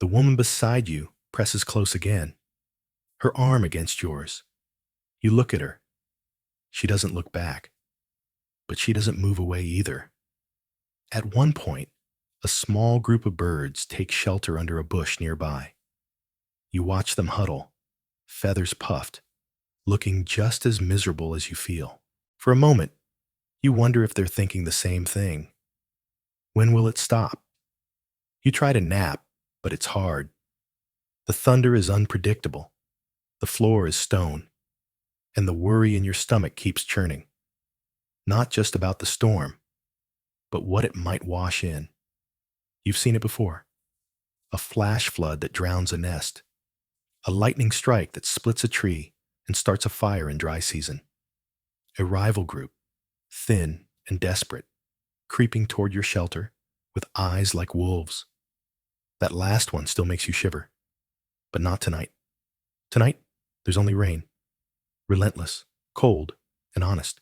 The woman beside you presses close again, her arm against yours. You look at her. She doesn't look back, but she doesn't move away either. At one point, a small group of birds take shelter under a bush nearby. You watch them huddle, feathers puffed, looking just as miserable as you feel. For a moment, you wonder if they're thinking the same thing. When will it stop? You try to nap, but it's hard. The thunder is unpredictable. The floor is stone, and the worry in your stomach keeps churning. Not just about the storm, but what it might wash in. You've seen it before. A flash flood that drowns a nest. A lightning strike that splits a tree and starts a fire in dry season. A rival group, thin and desperate, creeping toward your shelter with eyes like wolves. That last one still makes you shiver. But not tonight. Tonight, there's only rain. Relentless, cold, and honest.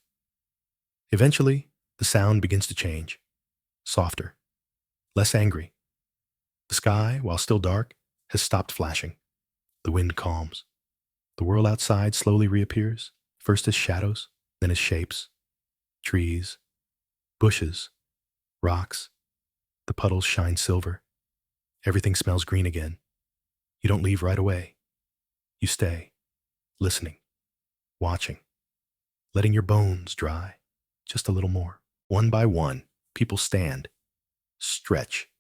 Eventually, the sound begins to change. Softer. Less angry. The sky, while still dark, has stopped flashing. The wind calms. The world outside slowly reappears, first as shadows, then as shapes. Trees, bushes, rocks. The puddles shine silver. Everything smells green again. You don't leave right away. You stay, listening, watching, letting your bones dry just a little more. One by one, people stand, stretch,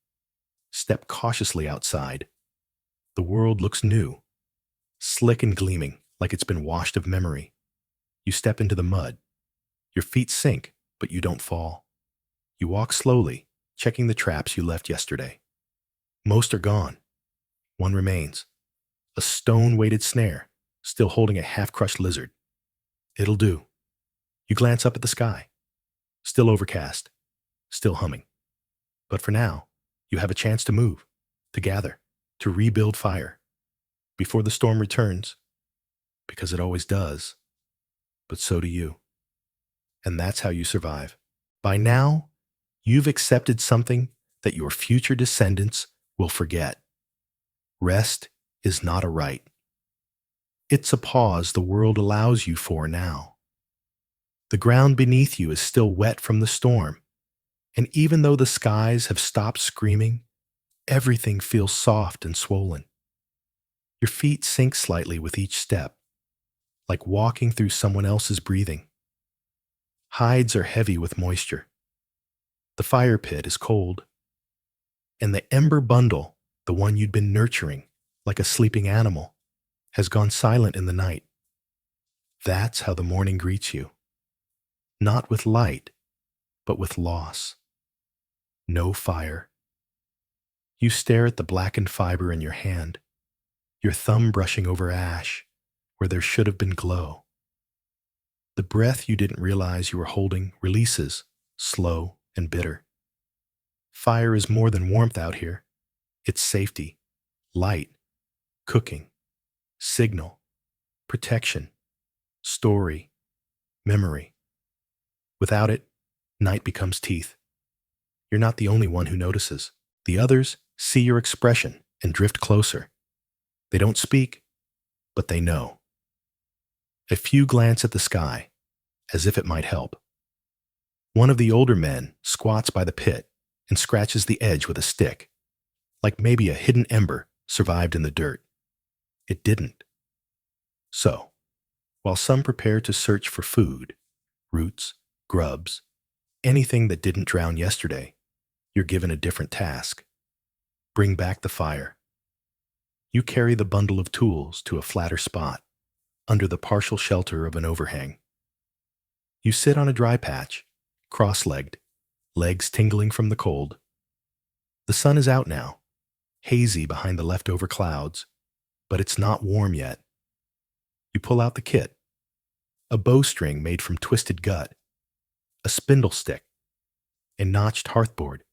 step cautiously outside. The world looks new, slick and gleaming like it's been washed of memory. You step into the mud. Your feet sink, but you don't fall. You walk slowly, checking the traps you left yesterday. Most are gone. One remains. A stone-weighted snare, still holding a half-crushed lizard. It'll do. You glance up at the sky. Still overcast. Still humming. But for now, you have a chance to move, to gather, to rebuild fire. Before the storm returns. Because it always does. But so do you. And that's how you survive. By now, you've accepted something that your future descendants will forget. Rest is not a right. It's a pause the world allows you for now. The ground beneath you is still wet from the storm, and even though the skies have stopped screaming, everything feels soft and swollen. Your feet sink slightly with each step, like walking through someone else's breathing. Hides are heavy with moisture. The fire pit is cold. And the ember bundle, the one you'd been nurturing like a sleeping animal, has gone silent in the night. That's how the morning greets you. Not with light, but with loss. No fire. You stare at the blackened fiber in your hand, your thumb brushing over ash where there should have been glow. The breath you didn't realize you were holding releases, slow and bitter. Fire is more than warmth out here. It's safety, light, cooking, signal, protection, story, memory. Without it, night becomes teeth. You're not the only one who notices. The others see your expression and drift closer. They don't speak, but they know. A few glance at the sky, as if it might help. One of the older men squats by the pit and scratches the edge with a stick, like maybe a hidden ember survived in the dirt. It didn't. So, while some prepare to search for food, roots, grubs, anything that didn't drown yesterday, you're given a different task. Bring back the fire. You carry the bundle of tools to a flatter spot, under the partial shelter of an overhang. You sit on a dry patch, cross-legged, legs tingling from the cold. The sun is out now, hazy behind the leftover clouds, but it's not warm yet. You pull out the kit, a bowstring made from twisted gut, a spindle stick, a notched hearthboard,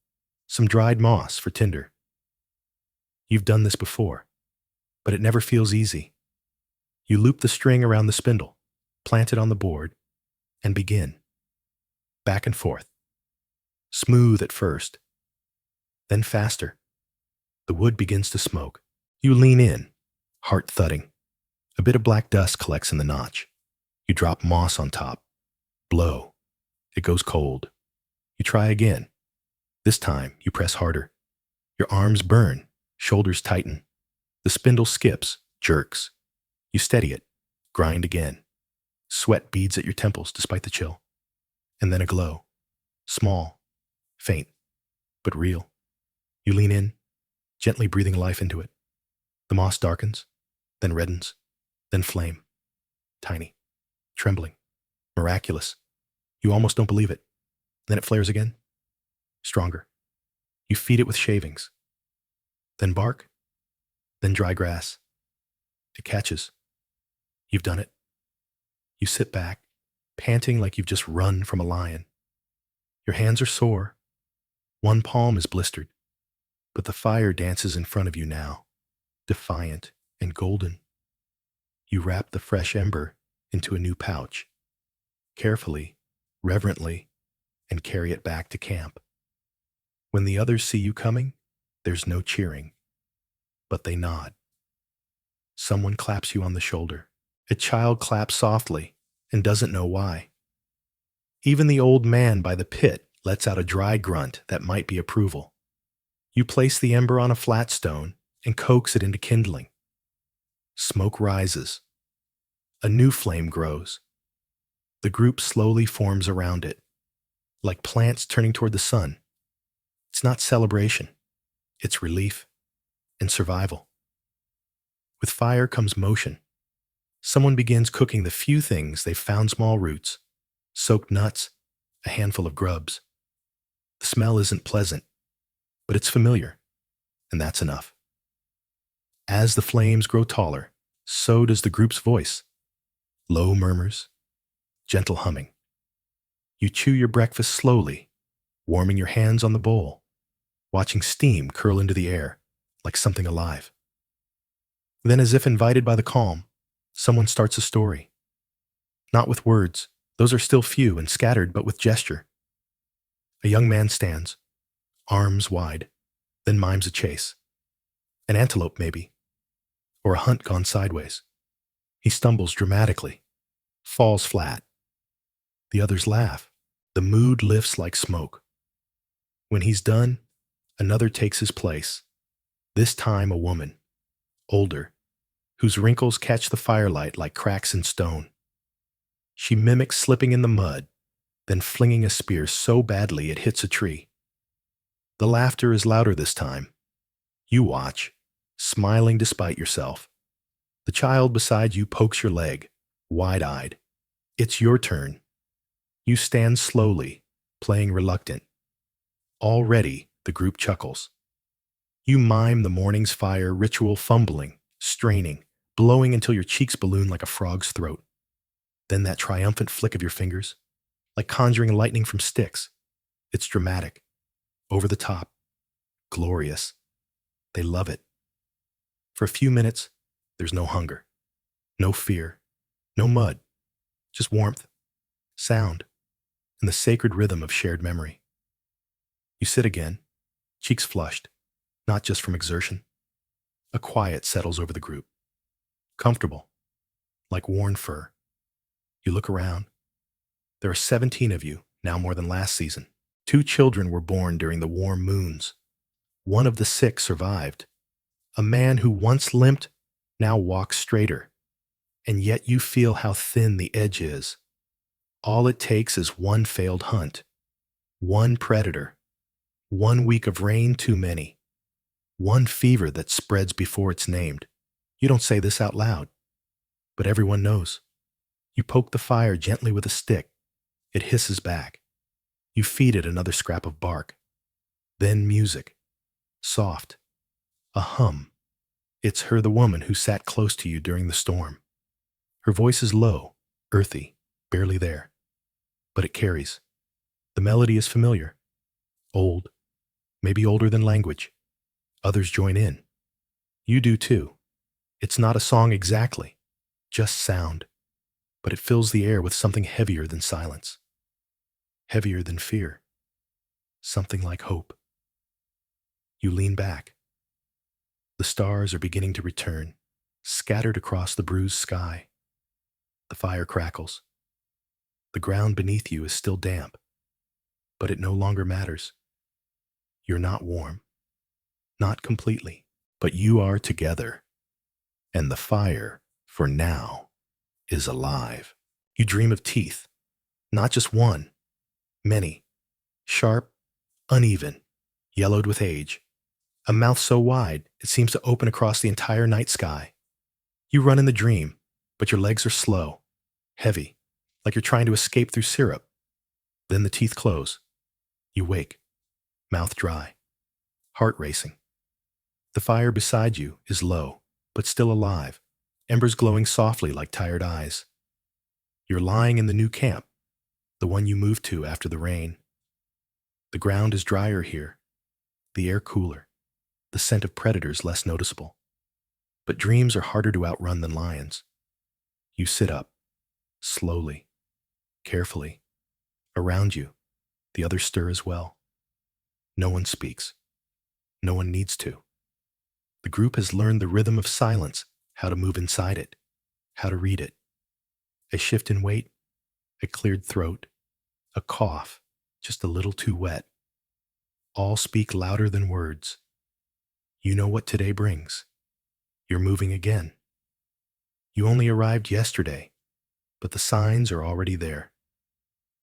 some dried moss for tinder. You've done this before, but it never feels easy. You loop the string around the spindle, plant it on the board, and begin. Back and forth. Smooth at first, then faster. The wood begins to smoke. You lean in, Heart thudding. A bit of black dust collects in the notch. You drop moss on top. Blow. It goes cold. You try again. This time, you press harder. Your arms burn. Shoulders tighten. The spindle skips, jerks. You steady it. Grind again. Sweat beads at your temples despite the chill. And then a glow. Small. Faint. But real. You lean in, gently breathing life into it. The moss darkens, then reddens, then flame. Tiny. Trembling. Miraculous. You almost don't believe it. Then it flares again. Stronger. You feed it with shavings. Then bark. Then dry grass. It catches. You've done it. You sit back, panting like you've just run from a lion. Your hands are sore. One palm is blistered. But the fire dances in front of you now, defiant and golden. You wrap the fresh ember into a new pouch. Carefully, reverently, and carry it back to camp. When the others see you coming, there's no cheering, but they nod. Someone claps you on the shoulder. A child claps softly and doesn't know why. Even the old man by the pit lets out a dry grunt that might be approval. You place the ember on a flat stone and coax it into kindling. Smoke rises. A new flame grows. The group slowly forms around it, like plants turning toward the sun. It's not celebration. It's relief and survival. With fire comes motion. Someone begins cooking the few things they've found: small roots, soaked nuts, a handful of grubs. The smell isn't pleasant, but it's familiar, and that's enough. As the flames grow taller, so does the group's voice. Low murmurs, gentle humming. You chew your breakfast slowly, warming your hands on the bowl, watching steam curl into the air like something alive. Then, as if invited by the calm, someone starts a story. Not with words, those are still few and scattered, but with gesture. A young man stands, arms wide, then mimes a chase. An antelope, maybe, or a hunt gone sideways. He stumbles dramatically, falls flat. The others laugh. The mood lifts like smoke. When he's done, another takes his place, this time a woman, older, whose wrinkles catch the firelight like cracks in stone. She mimics slipping in the mud, then flinging a spear so badly it hits a tree. The laughter is louder this time. You watch, smiling despite yourself. The child beside you pokes your leg, wide-eyed. It's your turn. You stand slowly, playing reluctant. Already, the group chuckles. You mime the morning's fire ritual, fumbling, straining, blowing until your cheeks balloon like a frog's throat. Then that triumphant flick of your fingers, like conjuring lightning from sticks. It's dramatic, over the top, glorious. They love it. For a few minutes, there's no hunger, no fear, no mud, just warmth, sound, and the sacred rhythm of shared memory. You sit again, cheeks flushed, not just from exertion. A quiet settles over the group. Comfortable, like worn fur. You look around. There are 17 of you, now more than last season. 2 children were born during the warm moons. One of the 6 survived. A man who once limped now walks straighter. And yet you feel how thin the edge is. All it takes is one failed hunt, one predator, 1 week of rain too many, one fever that spreads before it's named. You don't say this out loud, but everyone knows. You poke the fire gently with a stick. It hisses back. You feed it another scrap of bark. Then music. Soft. A hum. It's her, the woman who sat close to you during the storm. Her voice is low, earthy, barely there. But it carries. The melody is familiar. Old. Maybe older than language. Others join in. You do too. It's not a song exactly, just sound. But it fills the air with something heavier than silence. Heavier than fear. Something like hope. You lean back. The stars are beginning to return, scattered across the bruised sky. The fire crackles. The ground beneath you is still damp, but it no longer matters. You're not warm, not completely, but you are together. And the fire, for now, is alive. You dream of teeth, not just one, many, sharp, uneven, yellowed with age. A mouth so wide it seems to open across the entire night sky. You run in the dream, but your legs are slow, heavy, like you're trying to escape through syrup. Then the teeth close. You wake, mouth dry, heart racing. The fire beside you is low, but still alive, embers glowing softly like tired eyes. You're lying in the new camp, the one you moved to after the rain. The ground is drier here, the air cooler, the scent of predators less noticeable. But dreams are harder to outrun than lions. You sit up, slowly, carefully. Around you, the others stir as well. No one speaks. No one needs to. The group has learned the rhythm of silence, how to move inside it, how to read it. A shift in weight, a cleared throat, a cough, just a little too wet. All speak louder than words. You know what today brings. You're moving again. You only arrived yesterday, but the signs are already there.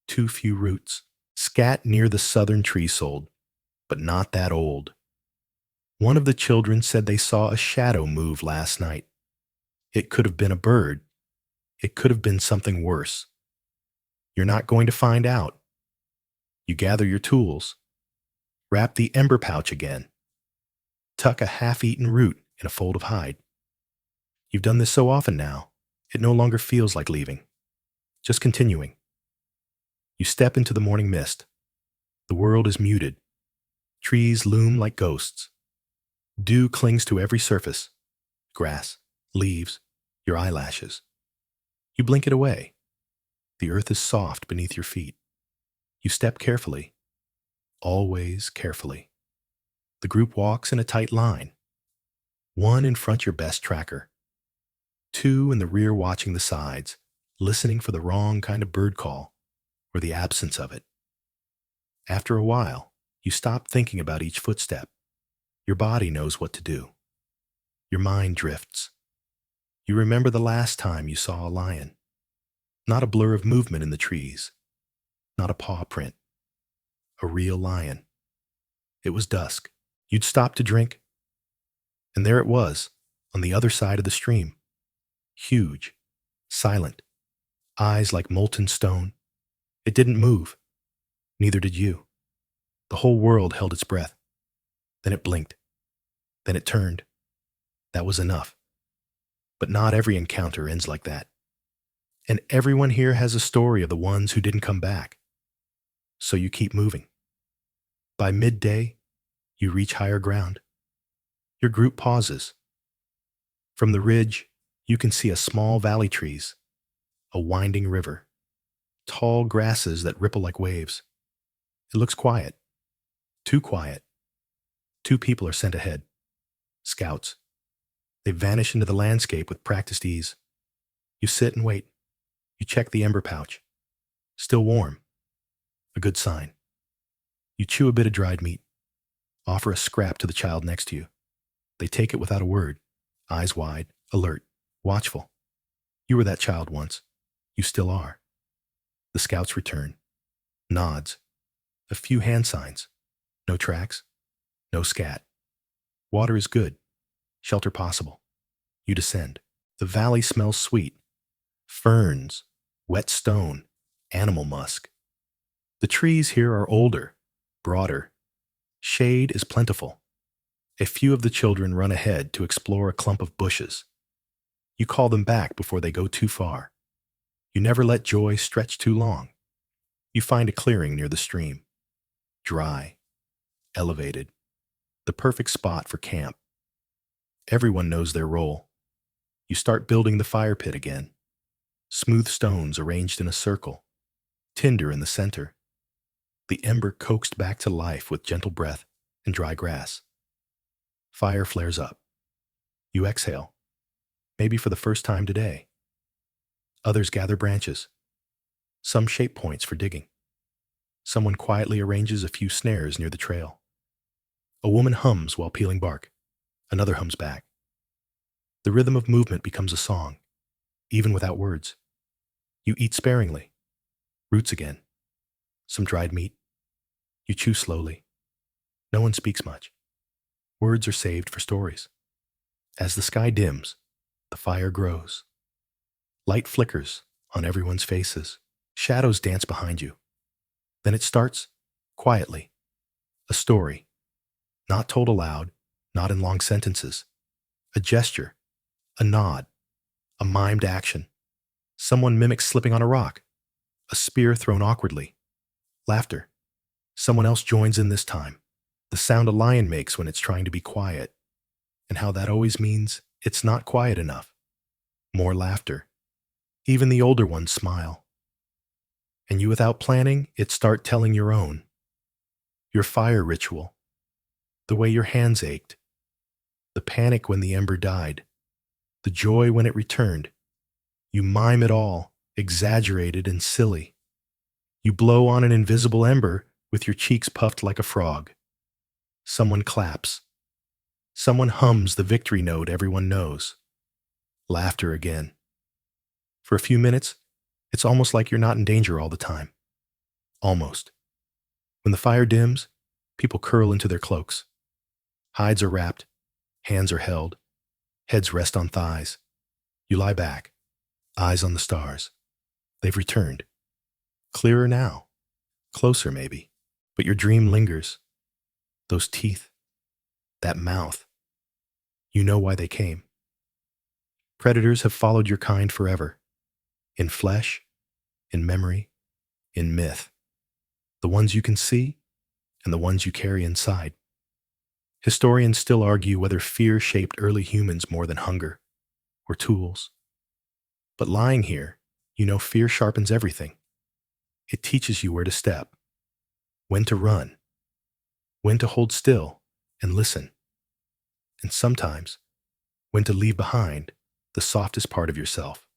Too few roots. Scat near the southern tree sold, but not that old. One of the children said they saw a shadow move last night. It could have been a bird. It could have been something worse. You're not going to find out. You gather your tools. Wrap the ember pouch again. Tuck a half-eaten root in a fold of hide. You've done this so often now, it no longer feels like leaving. Just continuing. You step into the morning mist. The world is muted. Trees loom like ghosts. Dew clings to every surface. Grass, leaves, your eyelashes. You blink it away. The earth is soft beneath your feet. You step carefully. Always carefully. The group walks in a tight line. One in front your best tracker. Two in the rear watching the sides, listening for the wrong kind of bird call or the absence of it. After a while, you stop thinking about each footstep. Your body knows what to do. Your mind drifts. You remember the last time you saw a lion. Not a blur of movement in the trees. Not a paw print. A real lion. It was dusk. You'd stopped to drink. And there it was, on the other side of the stream. Huge. Silent. Eyes like molten stone. It didn't move. Neither did you. The whole world held its breath. Then it blinked. Then it turned. That was enough. But not every encounter ends like that. And everyone here has a story of the ones who didn't come back. So you keep moving. By midday, you reach higher ground. Your group pauses. From the ridge, you can see a small valley trees, a winding river, tall grasses that ripple like waves. It looks quiet. Too quiet. 2 people are sent ahead. Scouts. They vanish into the landscape with practiced ease. You sit and wait. You check the ember pouch. Still warm. A good sign. You chew a bit of dried meat. Offer a scrap to the child next to you. They take it without a word, eyes wide, alert, watchful. You were that child once. You still are. The scouts return. Nods. A few hand signs. No tracks. No scat. Water is good. Shelter possible. You descend. The valley smells sweet. Ferns, wet stone, animal musk. The trees here are older, broader. Shade is plentiful. A few of the children run ahead to explore a clump of bushes. You call them back before they go too far. You never let joy stretch too long. You find a clearing near the stream. Dry, elevated, the perfect spot for camp. Everyone knows their role. You start building the fire pit again. Smooth stones arranged in a circle, tinder in the center. The ember coaxed back to life with gentle breath and dry grass. Fire flares up. You exhale. maybe for the first time today. Others gather branches. Some shape points for digging. Someone quietly arranges a few snares near the trail. A woman hums while peeling bark. Another hums back. The rhythm of movement becomes a song, even without words. You eat sparingly. Roots again. Some dried meat. You chew slowly. No one speaks much. Words are saved for stories. As the sky dims, the fire grows. Light flickers on everyone's faces. Shadows dance behind you. Then it starts, quietly. A story. Not told aloud, not in long sentences. A gesture. A nod. A mimed action. Someone mimics slipping on a rock. A spear thrown awkwardly. Laughter. Someone else joins in this time. The sound a lion makes when it's trying to be quiet. And how that always means it's not quiet enough. More laughter. Even the older ones smile. And you, without planning, it start telling your own. Your fire ritual. The way your hands ached. The panic when the ember died. The joy when it returned. You mime it all, exaggerated and silly. You blow on an invisible ember with your cheeks puffed like a frog. Someone claps. Someone hums the victory note everyone knows. Laughter again. For a few minutes, it's almost like you're not in danger all the time. Almost. When the fire dims, people curl into their cloaks. Hides are wrapped, hands are held, heads rest on thighs. You lie back, eyes on the stars. They've returned. Clearer now. Closer, maybe. But your dream lingers. Those teeth. That mouth. You know why they came. Predators have followed your kind forever. In flesh, in memory, in myth. The ones you can see, and the ones you carry inside. Historians still argue whether fear shaped early humans more than hunger or tools. But lying here, you know fear sharpens everything. It teaches you where to step, when to run, when to hold still and listen, and sometimes when to leave behind the softest part of yourself.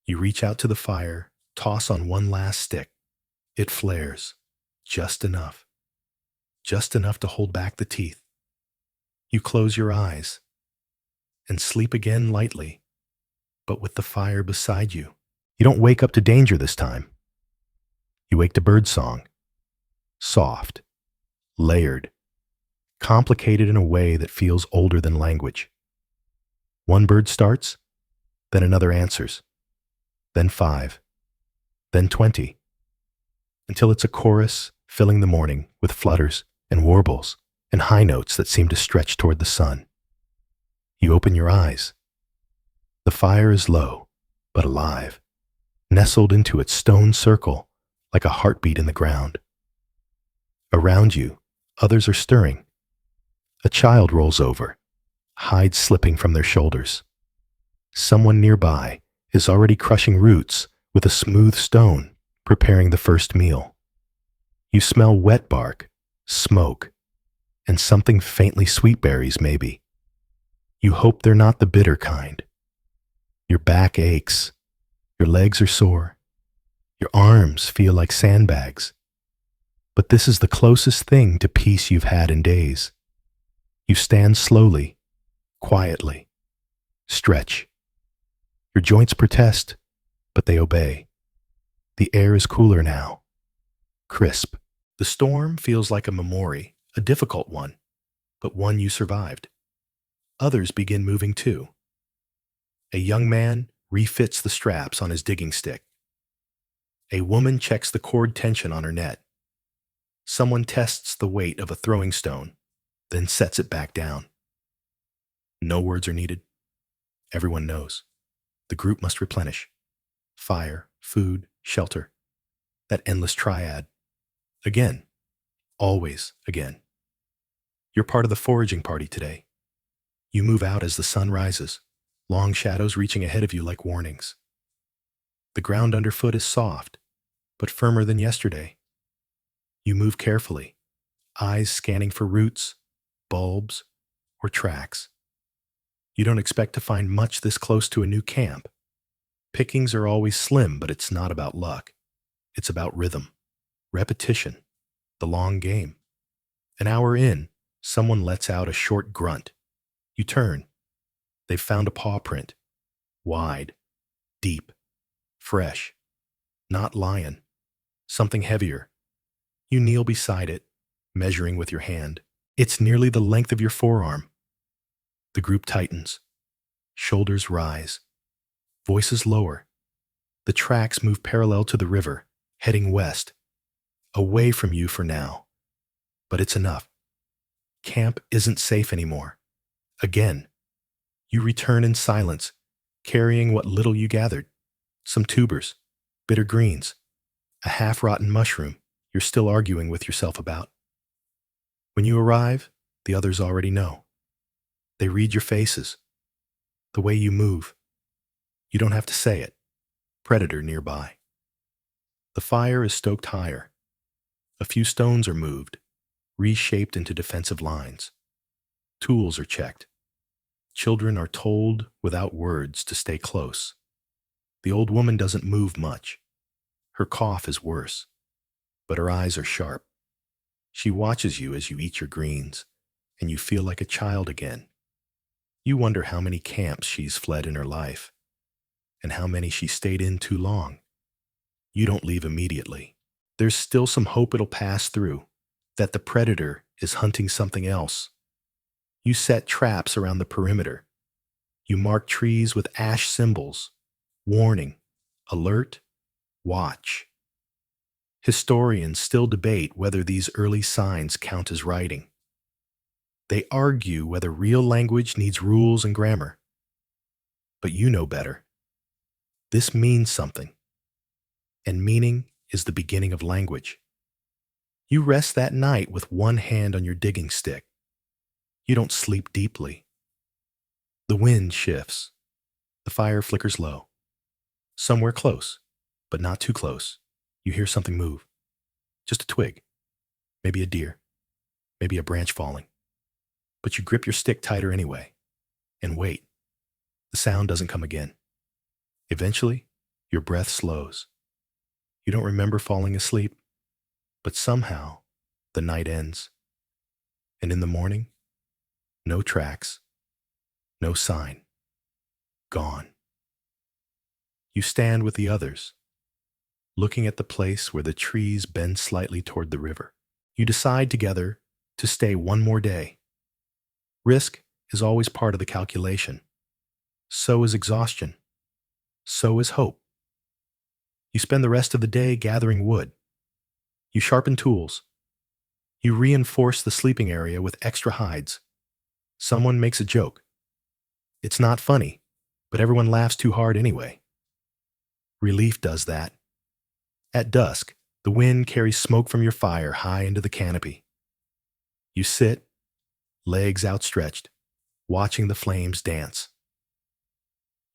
You reach out to the fire, toss on one last stick. It flares, just enough to hold back the teeth. You close your eyes and sleep again lightly, but with the fire beside you. You don't wake up to danger this time. You wake to birdsong, soft, layered, complicated in a way that feels older than language. One bird starts, then another answers, then 5, then 20, until it's a chorus filling the morning with flutters and warbles and high notes that seem to stretch toward the sun. You open your eyes. The fire is low, but alive, nestled into its stone circle like a heartbeat in the ground. Around you, others are stirring. A child rolls over, hides slipping from their shoulders. Someone nearby is already crushing roots with a smooth stone, preparing the first meal. You smell wet bark, smoke, and something faintly sweet berries maybe. You hope they're not the bitter kind. Your back aches. Your legs are sore. Your arms feel like sandbags. But this is the closest thing to peace you've had in days. You stand slowly, quietly. Stretch. Your joints protest, but they obey. The air is cooler now. Crisp. The storm feels like a memory, a difficult one, but one you survived. Others begin moving too. A young man refits the straps on his digging stick. A woman checks the cord tension on her net. Someone tests the weight of a throwing stone, then sets it back down. No words are needed. Everyone knows. The group must replenish. Fire, food, shelter. That endless triad. Again. Always again. You're part of the foraging party today. You move out as the sun rises, long shadows reaching ahead of you like warnings. The ground underfoot is soft, but firmer than yesterday. You move carefully, eyes scanning for roots, bulbs, or tracks. You don't expect to find much this close to a new camp. Pickings are always slim, but it's not about luck. It's about rhythm, repetition, the long game. An hour in, someone lets out a short grunt. You turn. They've found a paw print. Wide, deep, fresh. Not lion. Something heavier. You kneel beside it, measuring with your hand. It's nearly the length of your forearm. The group tightens. Shoulders rise. Voices lower. The tracks move parallel to the river, heading west. Away from you for now. But it's enough. Camp isn't safe anymore. Again. You return in silence, carrying what little you gathered. Some tubers, bitter greens, a half-rotten mushroom you're still arguing with yourself about. When you arrive, the others already know. They read your faces, the way you move. You don't have to say it. Predator nearby. The fire is stoked higher. A few stones are moved, reshaped into defensive lines. Tools are checked. Children are told without words to stay close. The old woman doesn't move much. Her cough is worse, but her eyes are sharp. She watches you as you eat your greens, and you feel like a child again. You wonder how many camps she's fled in her life, and how many she stayed in too long. You don't leave immediately. There's still some hope it'll pass through, that the predator is hunting something else. You set traps around the perimeter. You mark trees with ash symbols. Warning, alert, watch. Historians still debate whether these early signs count as writing. They argue whether real language needs rules and grammar. But you know better. This means something. And meaning is the beginning of language. You rest that night with one hand on your digging stick. You don't sleep deeply. The wind shifts. The fire flickers low. Somewhere close, but not too close, you hear something move. Just a twig. Maybe a deer. Maybe a branch falling. But you grip your stick tighter anyway. And wait. The sound doesn't come again. Eventually, your breath slows. You don't remember falling asleep, but somehow the night ends. And in the morning, no tracks, no sign, gone. You stand with the others, looking at the place where the trees bend slightly toward the river. You decide together to stay one more day. Risk is always part of the calculation. So is exhaustion. So is hope. You spend the rest of the day gathering wood. You sharpen tools. You reinforce the sleeping area with extra hides. Someone makes a joke. It's not funny, but everyone laughs too hard anyway. Relief does that. At dusk, the wind carries smoke from your fire high into the canopy. You sit, legs outstretched, watching the flames dance.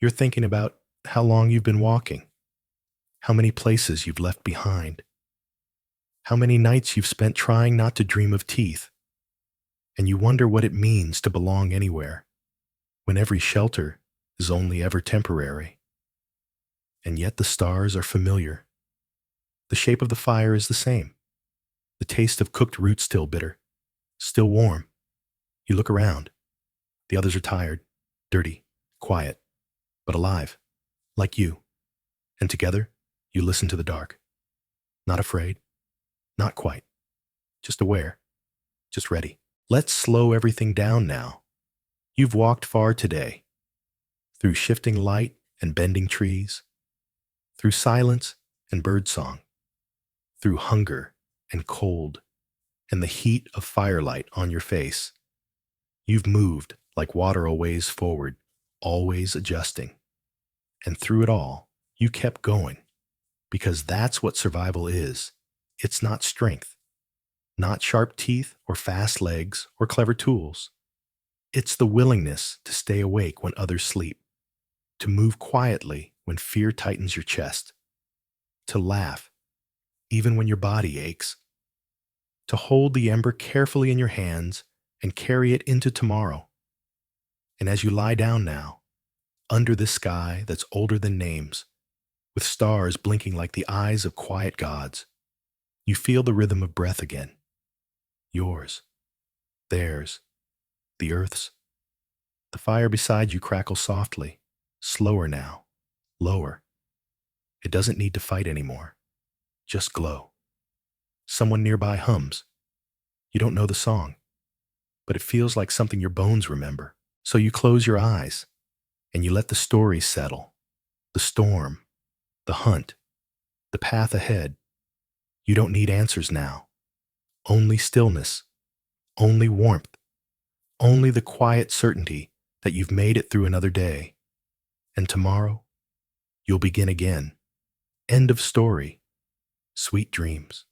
You're thinking about how long you've been walking, how many places you've left behind, how many nights you've spent trying not to dream of teeth, and you wonder what it means to belong anywhere, when every shelter is only ever temporary. And yet the stars are familiar. The shape of the fire is the same. The taste of cooked root still bitter, still warm. You look around. The others are tired, dirty, quiet, but alive, like you. And together, you listen to the dark. Not afraid, not quite, just aware, just ready. Let's slow everything down now. You've walked far today, through shifting light and bending trees, through silence and birdsong, through hunger and cold, and the heat of firelight on your face. You've moved like water a ways forward, always adjusting. And through it all, you kept going, because that's what survival is. It's not strength, not sharp teeth or fast legs or clever tools. It's the willingness to stay awake when others sleep, to move quietly when fear tightens your chest, to laugh even when your body aches, to hold the ember carefully in your hands and carry it into tomorrow. And as you lie down now, under this sky that's older than names, with stars blinking like the eyes of quiet gods, you feel the rhythm of breath again. Yours, theirs, the earth's. The fire beside you crackles softly, slower now, lower. It doesn't need to fight anymore, just glow. Someone nearby hums. You don't know the song, but it feels like something your bones remember. So you close your eyes, and you let the story settle. The storm, the hunt, the path ahead. You don't need answers now. Only stillness, only warmth, only the quiet certainty that you've made it through another day. And tomorrow, you'll begin again. End of story. Sweet dreams.